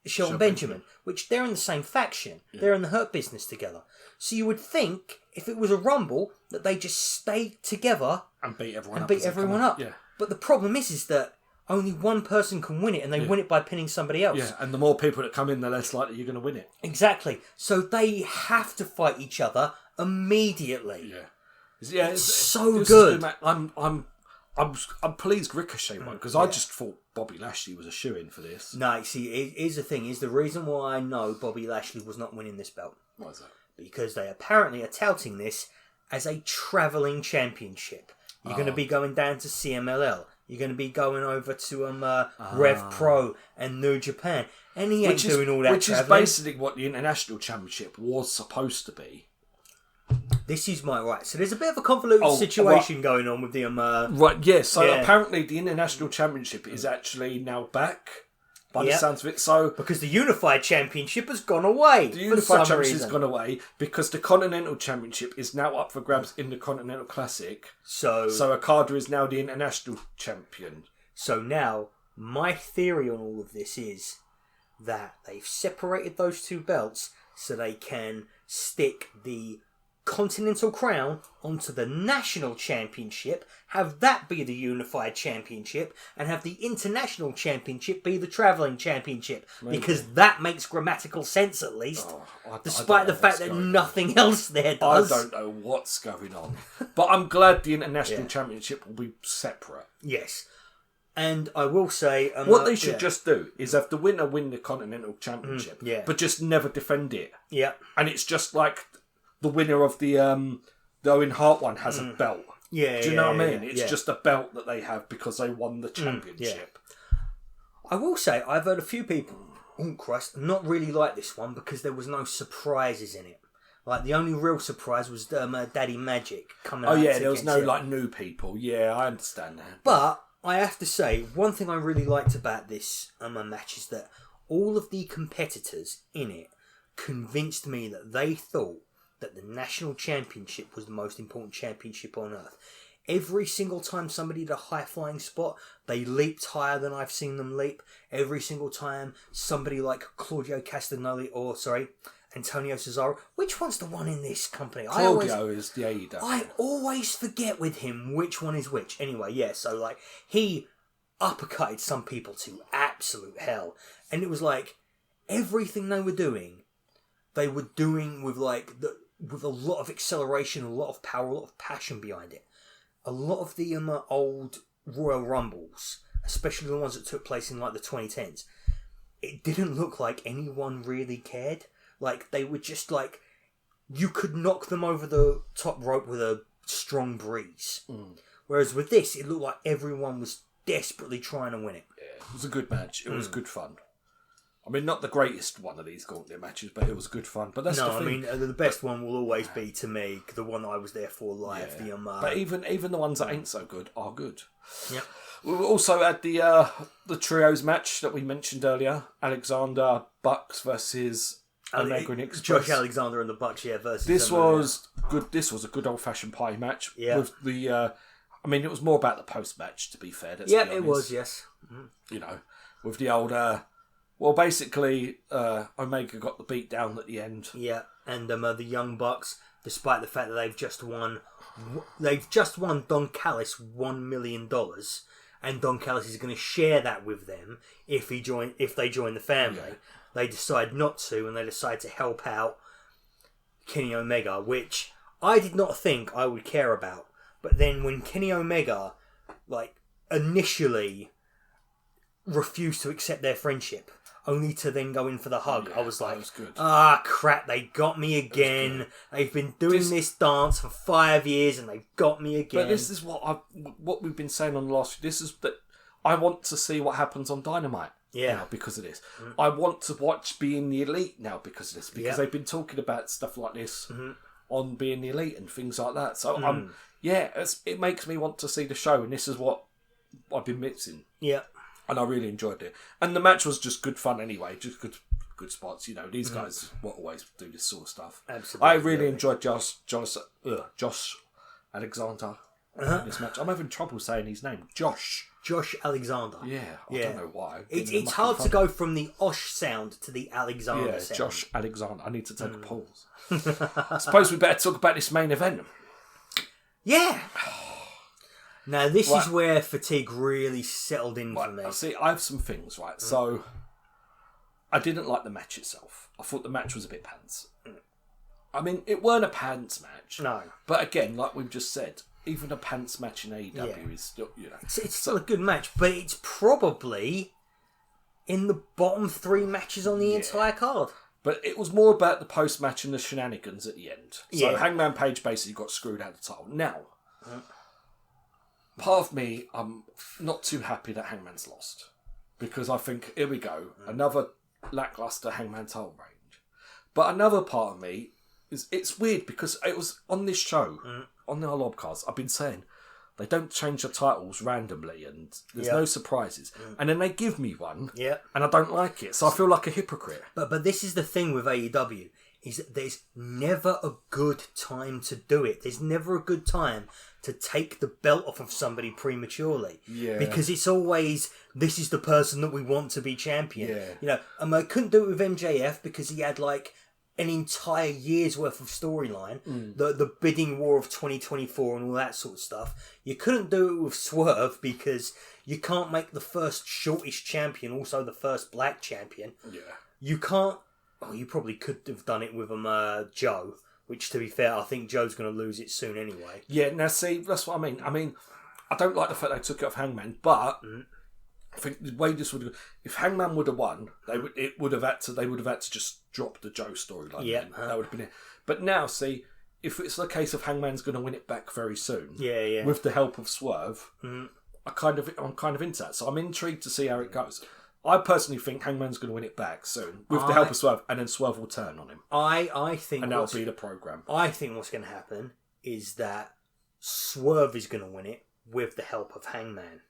Shelton Benjamin, which they're in the same faction. Yeah. They're in the Hurt Business together. So you would think, if it was a Rumble, that they just stay together and beat everyone up. Yeah. But the problem is that only one person can win it, and they win it by pinning somebody else. Yeah, and the more people that come in, the less likely you're going to win it. Exactly. So they have to fight each other immediately. Yeah. It's so good. I'm pleased Ricochet won, because I just thought Bobby Lashley was a shoo-in for this. No, see, here's the thing, is the reason why I know Bobby Lashley was not winning this belt. Why is that? Because they apparently are touting this as a travelling championship. You're going to be going down to CMLL. You're going to be going over to Rev Pro and New Japan. And he ain't doing all that Which travelling. is basically what the International Championship was supposed to be. This is my right. So there's a bit of a convoluted situation going on with the... Right, yeah. So apparently the International Championship is actually now back, by the sounds of it. So because the Unified Championship has gone away. The Unified Championship has gone away because the Continental Championship is now up for grabs in the Continental Classic. So Okada is now the International Champion. So now, my theory on all of this is that they've separated those two belts so they can stick the Continental Crown onto the National Championship, have that be the Unified Championship, and have the International Championship be the Travelling Championship. Maybe. Because that makes grammatical sense, at least. Despite the fact that nothing else there does. I don't know what's going on. But I'm glad the International Championship will be separate. Yes. And I will say... what they should just do is have the winner win the Continental Championship, but just never defend it. Yeah. And it's just like... The winner of the Owen Hart one has a belt. Yeah, do you know what I mean? It's just a belt that they have because they won the championship. I will say, I've heard a few people, oh Christ, not really like this one because there was no surprises in it. Like, the only real surprise was Daddy Magic coming out. Oh yeah, there was no like new people. Yeah, I understand that. But I have to say, one thing I really liked about this match is that all of the competitors in it convinced me that they thought that the National Championship was the most important championship on earth. Every single time somebody did a high-flying spot, they leaped higher than I've seen them leap. Every single time somebody like Claudio Castagnoli, Antonio Cesaro, which one's the one in this company? Claudio is the AEW. I always forget with him which one is which. Anyway, so like, he uppercutted some people to absolute hell. And it was like, everything they were doing with like with a lot of acceleration, a lot of power, a lot of passion behind it. A lot of the old Royal Rumbles especially the ones that took place in like the 2010s, it didn't look like anyone really cared. Like, they were just like, you could knock them over the top rope with a strong breeze. Whereas with this, it looked like everyone was desperately trying to win it. Yeah, it was a good match. It was good fun. I mean, not the greatest one of these gauntlet matches, but it was good fun. But that's the thing. I mean, the best one will always be, to me, the one that I was there for live. Yeah. The but even the ones that ain't so good are good. Yep. We also had the trios match that we mentioned earlier. Alexander Bucks versus Omega and Express. Josh Alexander and the Bucks, versus... This was good. This was a good old-fashioned party match. Yeah. With the... I mean, it was more about the post-match, to be fair. Let's be honest. It was, yes. You know, with the old... well, basically, Omega got the beat down at the end. Yeah, and the Young Bucks, despite the fact that they've just won Don Callis $1 million, and Don Callis is going to share that with them if they join the family. Yeah. They decide not to, and they decide to help out Kenny Omega, which I did not think I would care about. But then when Kenny Omega, initially refused to accept their friendship, only to then go in for the hug, I was like, crap, they got me again. They've been doing this dance for 5 years and they've got me again. But this is what we've been saying on the last... This is that I want to see what happens on Dynamite. Yeah. Now because of this. I want to watch Being the Elite now because of this. Because they've been talking about stuff like this on Being the Elite and things like that. So, it makes me want to see the show, and this is what I've been missing. Yeah. And I really enjoyed it. And the match was just good fun anyway. Just good spots. You know, these guys will always do this sort of stuff. Absolutely. I really enjoyed Josh Alexander in this match. I'm having trouble saying his name. Josh Alexander. Yeah, I don't know why. It's hard to go from the Osh sound to the Alexander sound. Josh Alexander. I need to take a pause. I suppose we better talk about this main event. Yeah. Now, this is where fatigue really settled in for me. See, I have some things, right? So, I didn't like the match itself. I thought the match was a bit pants. I mean, it weren't a pants match. No. But again, like we've just said, even a pants match in AEW is still, you know... It's still a good match, but it's probably in the bottom 3 matches on the entire card. But it was more about the post-match and the shenanigans at the end. So Hangman Page basically got screwed out of the title. Now... Part of me, I'm not too happy that Hangman's lost. Because I think, here we go, another lackluster Hangman title range. But another part of me, it's weird because it was on this show, on the LOB Cast, I've been saying, they don't change the titles randomly and there's no surprises. And then they give me one, and I don't like it. So I feel like a hypocrite. But this is the thing with AEW, is that there's never a good time to do it. There's never a good time to take the belt off of somebody prematurely. Yeah. Because it's always, this is the person that we want to be champion. Yeah. You know, I couldn't do it with MJF because he had an entire year's worth of storyline. The bidding war of 2024 and all that sort of stuff. You couldn't do it with Swerve because you can't make the first shortest champion also the first black champion. Yeah. You can't... Oh, you probably could have done it with Joe, which, to be fair, I think Joe's going to lose it soon anyway. Yeah, now see, that's what I mean. I mean, I don't like the fact they took it off Hangman, but I think the way this would have... If Hangman would have won, they would have had to just drop the Joe storyline. Yeah. That would have been it. But now, see, if it's the case of Hangman's going to win it back very soon, with the help of Swerve, I'm kind of into that. So I'm intrigued to see how it goes. I personally think Hangman's going to win it back soon with the help of Swerve, and then Swerve will turn on him. I think, and that'll be the program. I think what's going to happen is that Swerve is going to win it with the help of Hangman,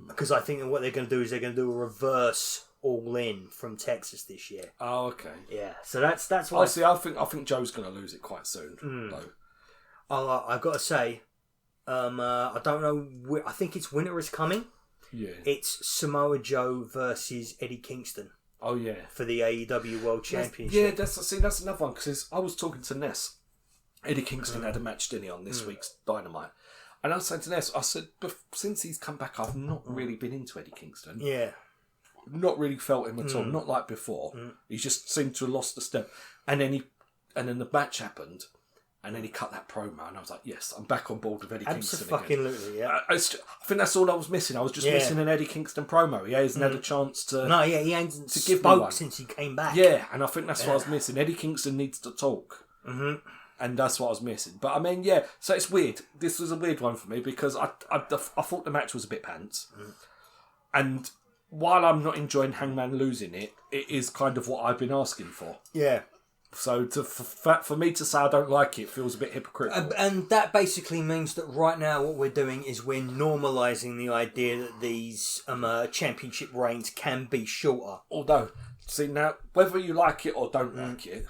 because I think that what they're going to do is they're going to do a reverse All In from Texas this year. Oh, okay. Yeah, so that's why. I think Joe's going to lose it quite soon. Though. I've got to say, I don't know. I think its winner is coming. Yeah. It's Samoa Joe versus Eddie Kingston. Oh, yeah. For the AEW World Championship. Yeah, that's another one, because I was talking to Ness. Eddie Kingston had a match, didn't he, on this week's Dynamite. And I was saying to Ness, I said, since he's come back, I've not really been into Eddie Kingston. Yeah. Not really felt him at all, not like before. He just seemed to have lost the step. And then the match happened, And then he cut that promo, and I was like, yes, I'm back on board with Eddie Kingston again. Absolutely, yeah. I think that's all I was missing. I was just missing an Eddie Kingston promo. He hasn't had a chance to... No, yeah, he hasn't give me one since he came back. Yeah, and I think that's what I was missing. Eddie Kingston needs to talk. Mm-hmm. And that's what I was missing. But, I mean, yeah, so it's weird. This was a weird one for me because I thought the match was a bit pants. Mm. And while I'm not enjoying Hangman losing it, it is kind of what I've been asking for. Yeah. So for me to say I don't like it feels a bit hypocritical. And that basically means that right now what we're doing is we're normalising the idea that these championship reigns can be shorter. Although, see now, whether you like it or don't like it,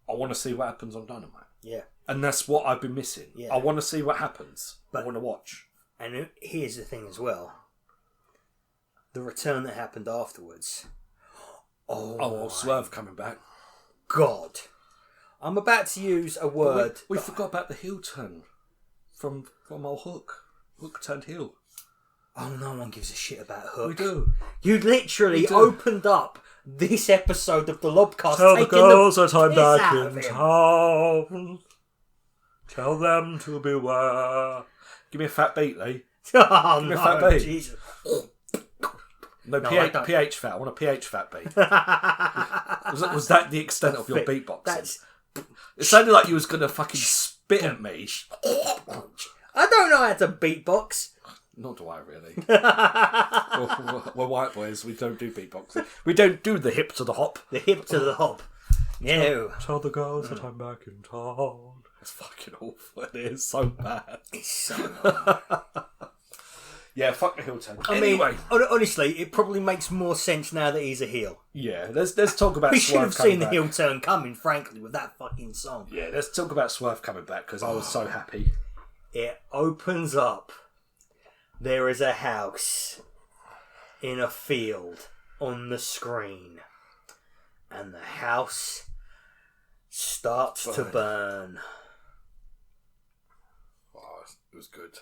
I want to see what happens on Dynamite. Yeah. And that's what I've been missing. Yeah. I want to see what happens. I want to watch. And here's the thing as well. The return that happened afterwards. Swerve coming back. God. I'm about to use a word. We forgot about the heel turn from old Hook. Hook turned heel. Oh, no one gives a shit about Hook. We do. You literally opened up this episode of the LOB Cast. Tell the girls that I'm back in town. Tell them to beware. Give me a fat beat, Lee. Oh, Give me a fat beat. Jesus. No, PH fat. I want a PH fat beat. was that the extent of your beatboxing? It sounded like you was going to fucking spit at me. I don't know how to beatbox. Nor do I, really. We're white boys. We don't do beatboxing. We don't do the hip to the hop. The hip to the hop. No. Tell the girls that I'm back in town. It's fucking awful. It is so bad. It's so bad. Yeah, fuck the heel turn. I mean, honestly, it probably makes more sense now that he's a heel. Yeah, let's talk about We Swerve should have seen the back. heel turn coming, frankly, with that fucking song. Yeah, let's talk about Swerve coming back, because I was so happy. It opens up. There is a house in a field on the screen. And the house starts to burn. Oh, it was good.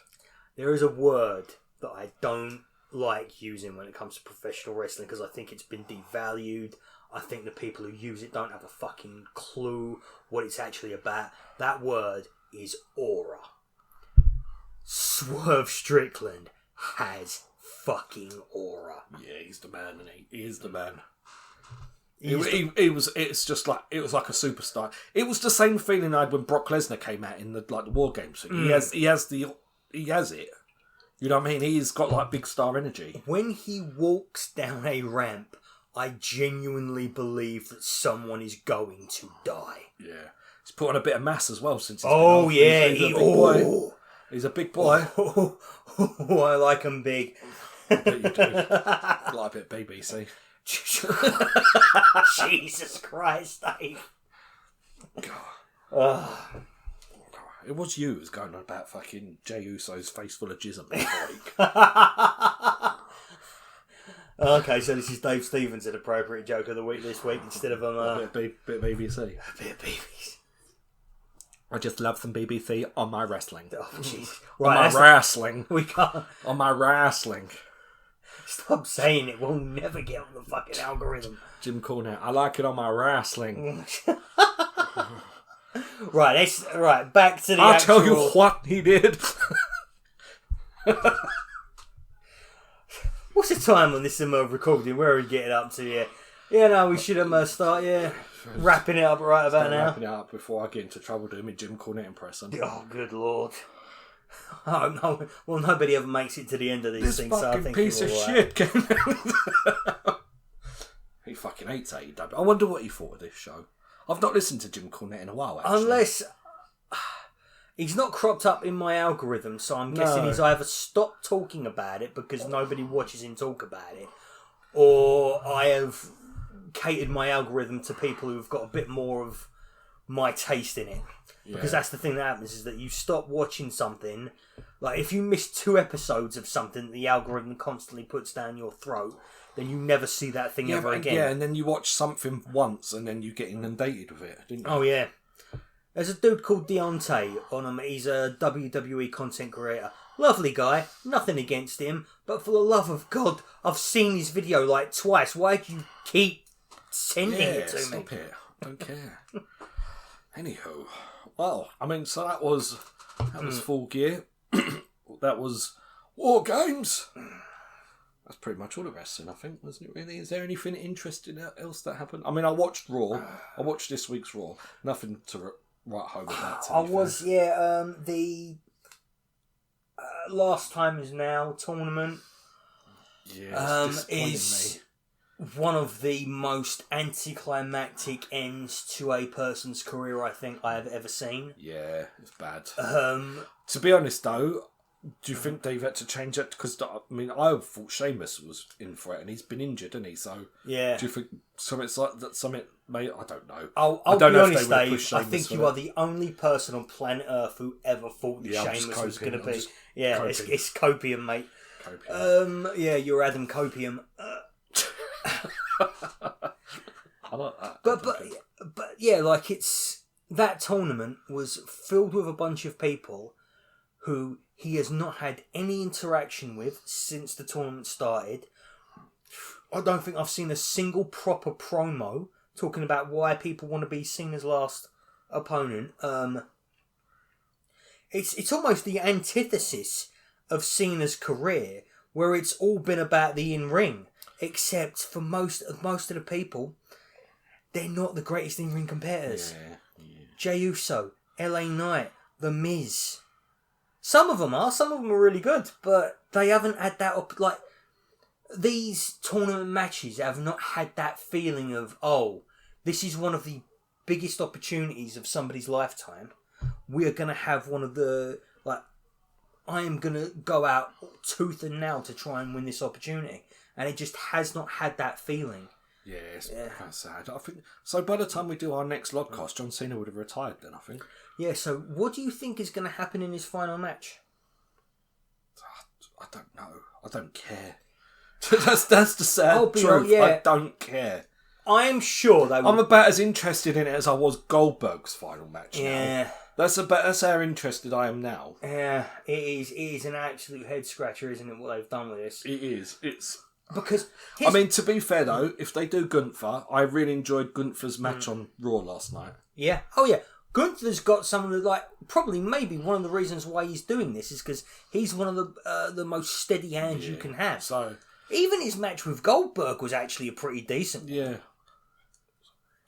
There is a word that I don't like using when it comes to professional wrestling because I think it's been devalued. I think the people who use it don't have a fucking clue what it's actually about. That word is aura. Swerve Strickland has fucking aura. Yeah, he's the man, and he is the man. It was like a superstar. It was the same feeling I had when Brock Lesnar came out in the WarGames thing. He has it. You know what I mean? He's got like big star energy. When he walks down a ramp, I genuinely believe that someone is going to die. Yeah. He's put on a bit of mass as well since he's been he's a big boy. He's a big boy. I like him big. I bet you do. Like a bit of BBC. Jesus Christ, Dave. God. It was you who was going on about fucking Jey Uso's face full of jism last week. Okay, so this is Dave Stevens' appropriate joke of the week this week instead of a bit of BBC. A bit of BBC. I just love some BBC on my wrestling. Oh, jeez. Right, on my wrestling. We can't. On my wrestling. Stop saying it. We'll never get on the fucking algorithm. Jim Cornette. I like it on my wrestling. Right, back to the I'll tell you what he did. What's the time on this recording? Where are we getting up to? Yeah, no, we should start, wrapping it up right about now. Wrapping it up before I get into trouble doing my Jim Cornette impression. Oh, good lord. Oh, no. Well, nobody ever makes it to the end of these things, so I think piece of shit came out. He fucking hates AEW. I wonder what he thought of this show. I've not listened to Jim Cornette in a while, actually. Unless he's not cropped up in my algorithm, so I'm guessing he's either stopped talking about it because nobody watches him talk about it, or I have catered my algorithm to people who've got a bit more of my taste in it. Yeah. Because that's the thing that happens, is that you stop watching something, like if you miss 2 episodes of something that the algorithm constantly puts down your throat, then you never see that thing ever again. Yeah, and then you watch something once and then you get inundated with it, didn't you? Oh, yeah. There's a dude called Deontay on him. He's a WWE content creator. Lovely guy. Nothing against him. But for the love of God, I've seen his video like twice. Why do you keep sending it to me? Stop it. I don't care. Anywho, well, I mean, so that was Full Gear. That was WarGames. That's pretty much all the wrestling, I think, wasn't it, really? Is there anything interesting else that happened? I mean, I watched Raw. I watched this week's Raw. Nothing to write home about. The Last Time Is Now tournament is one of the most anticlimactic ends to a person's career I think I have ever seen. Yeah, it's bad. To be honest, though, do you think they've had to change it? Because, I mean, I thought Sheamus was in for it, and he's been injured, hasn't he? So, yeah. Do you think something's like that? Something, mate, I don't know. I'll be honest, Dave. I think you are the only person on planet Earth who ever thought that Sheamus was going to be. Yeah, it's copium, mate. Copium. Yeah, you're Adam Copium. I like that. But yeah, like that tournament was filled with a bunch of people who he has not had any interaction with since the tournament started. I don't think I've seen a single proper promo talking about why people want to be Cena's last opponent. It's almost the antithesis of Cena's career, where it's all been about the in-ring, except for most of the people, they're not the greatest in-ring competitors. Yeah. Jey Uso, LA Knight, The Miz. Some of them are really good, but they haven't had that like these tournament matches have not had that feeling of, oh, this is one of the biggest opportunities of somebody's lifetime. We are going to have one of the, like, I am going to go out tooth and nail to try and win this opportunity. And it just has not had that feeling. Yeah, it's kind of sad. I think so. By the time we do our next logcast, John Cena would have retired then, I think. Yeah, so what do you think is going to happen in his final match? I don't know. I don't care. that's the sad truth. Yeah. I don't care. I'm sure they will. I'm about as interested in it as I was Goldberg's final match. Yeah. Now. That's how interested I am now. Yeah, it is an absolute head scratcher, isn't it, what they've done with this? It is. It's... Because I mean, to be fair though, if they do Gunther, I really enjoyed Gunther's match on Raw last night. Yeah. Oh yeah. Gunther's got some of the, like, probably maybe one of the reasons why he's doing this is because he's one of the most steady hands you can have. So even his match with Goldberg was actually a pretty decent one. Yeah.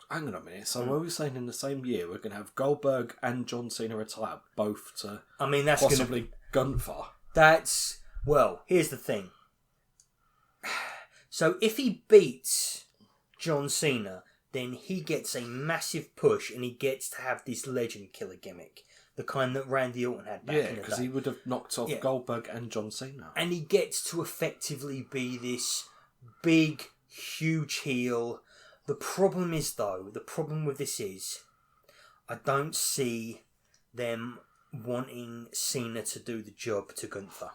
Hang on a minute. So were we saying in the same year we're going to have Goldberg and John Cena retire both to? I mean, that's possibly Gunther. Well, here's the thing. So if he beats John Cena, then he gets a massive push and he gets to have this legend killer gimmick. The kind that Randy Orton had back in the day. Yeah, because he would have knocked off Goldberg and John Cena. And he gets to effectively be this big, huge heel. The problem with this is, I don't see them wanting Cena to do the job to Gunther.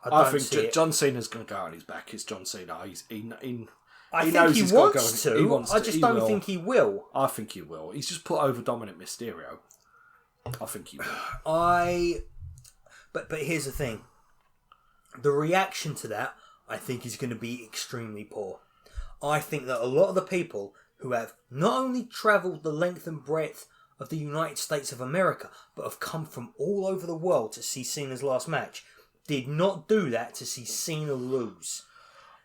I think John Cena's going to go on his back. It's John Cena. I think he wants to. I just don't think he will. I think he will. He's just put over Dominic Mysterio. I think he will. But here's the thing. The reaction to that, I think, is going to be extremely poor. I think that a lot of the people who have not only travelled the length and breadth of the United States of America, but have come from all over the world to see Cena's last match, did not do that to see Cena lose.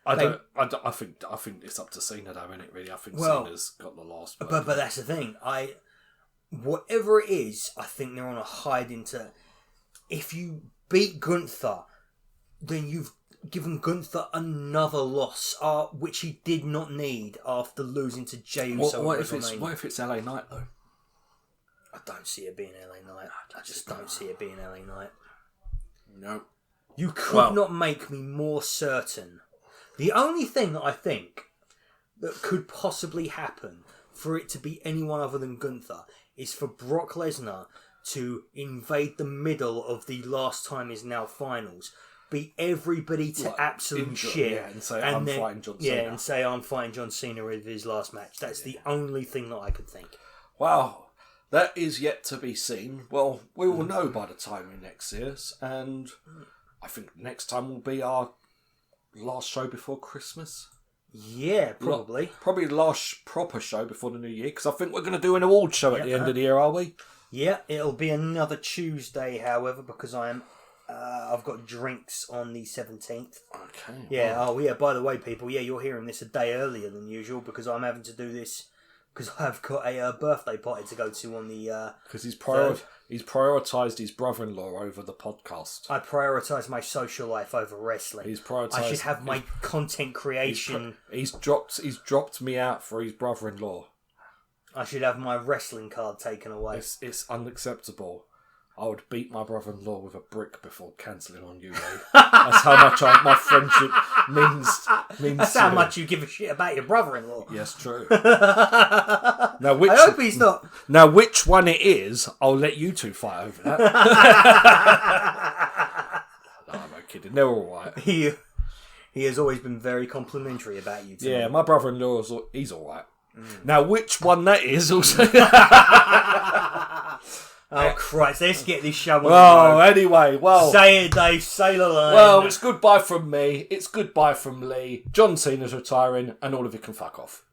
I think it's up to Cena though, isn't it, really? I think Cena's got the last word. But that's the thing. Whatever it is, I think they're on a hide into... If you beat Gunther, then you've given Gunther another loss, which he did not need after losing to Jey Uso. What if it's LA Knight though? I don't see it being LA Knight. I just don't see it being LA Knight. No. You could not make me more certain. The only thing that I think that could possibly happen for it to be anyone other than Gunther is for Brock Lesnar to invade the middle of the Last Time Is Now finals, beat everybody to absolute shit, and say I'm fighting John Cena. Yeah, and say I'm fighting John Cena with his last match. That's the only thing that I could think. Wow. That is yet to be seen. Well, we will know by the time we next see us, and I think next time will be our last show before Christmas. Yeah, probably. Probably the last proper show before the new year, because I think we're going to do an award show at the end of the year, are we? Yeah, it'll be another Tuesday, however, because I've got drinks on the 17th. Okay. Yeah, oh yeah, by the way, people, yeah, you're hearing this a day earlier than usual because I'm having to do this because I've got a birthday party to go to on the... Because he's prioritised his brother-in-law over the podcast. I prioritise my social life over wrestling. He's prioritised... I should have my content creation... He's dropped me out for his brother-in-law. I should have my wrestling card taken away. It's unacceptable. I would beat my brother-in-law with a brick before cancelling on you, mate. That's how much my friendship means. That's how much you give a shit about your brother-in-law. Yes, true. I hope he's not. Now, which one it is, I'll let you two fight over that. No, I'm not kidding. They're all right. He has always been very complimentary about you. Yeah, my brother-in-law, he's all right. Now, which one that is also... Oh, Christ, let's get this show on the Well, road. anyway, Say it, Dave, say the line. Well, it's goodbye from me, it's goodbye from Lee, John Cena's retiring, and all of you can fuck off.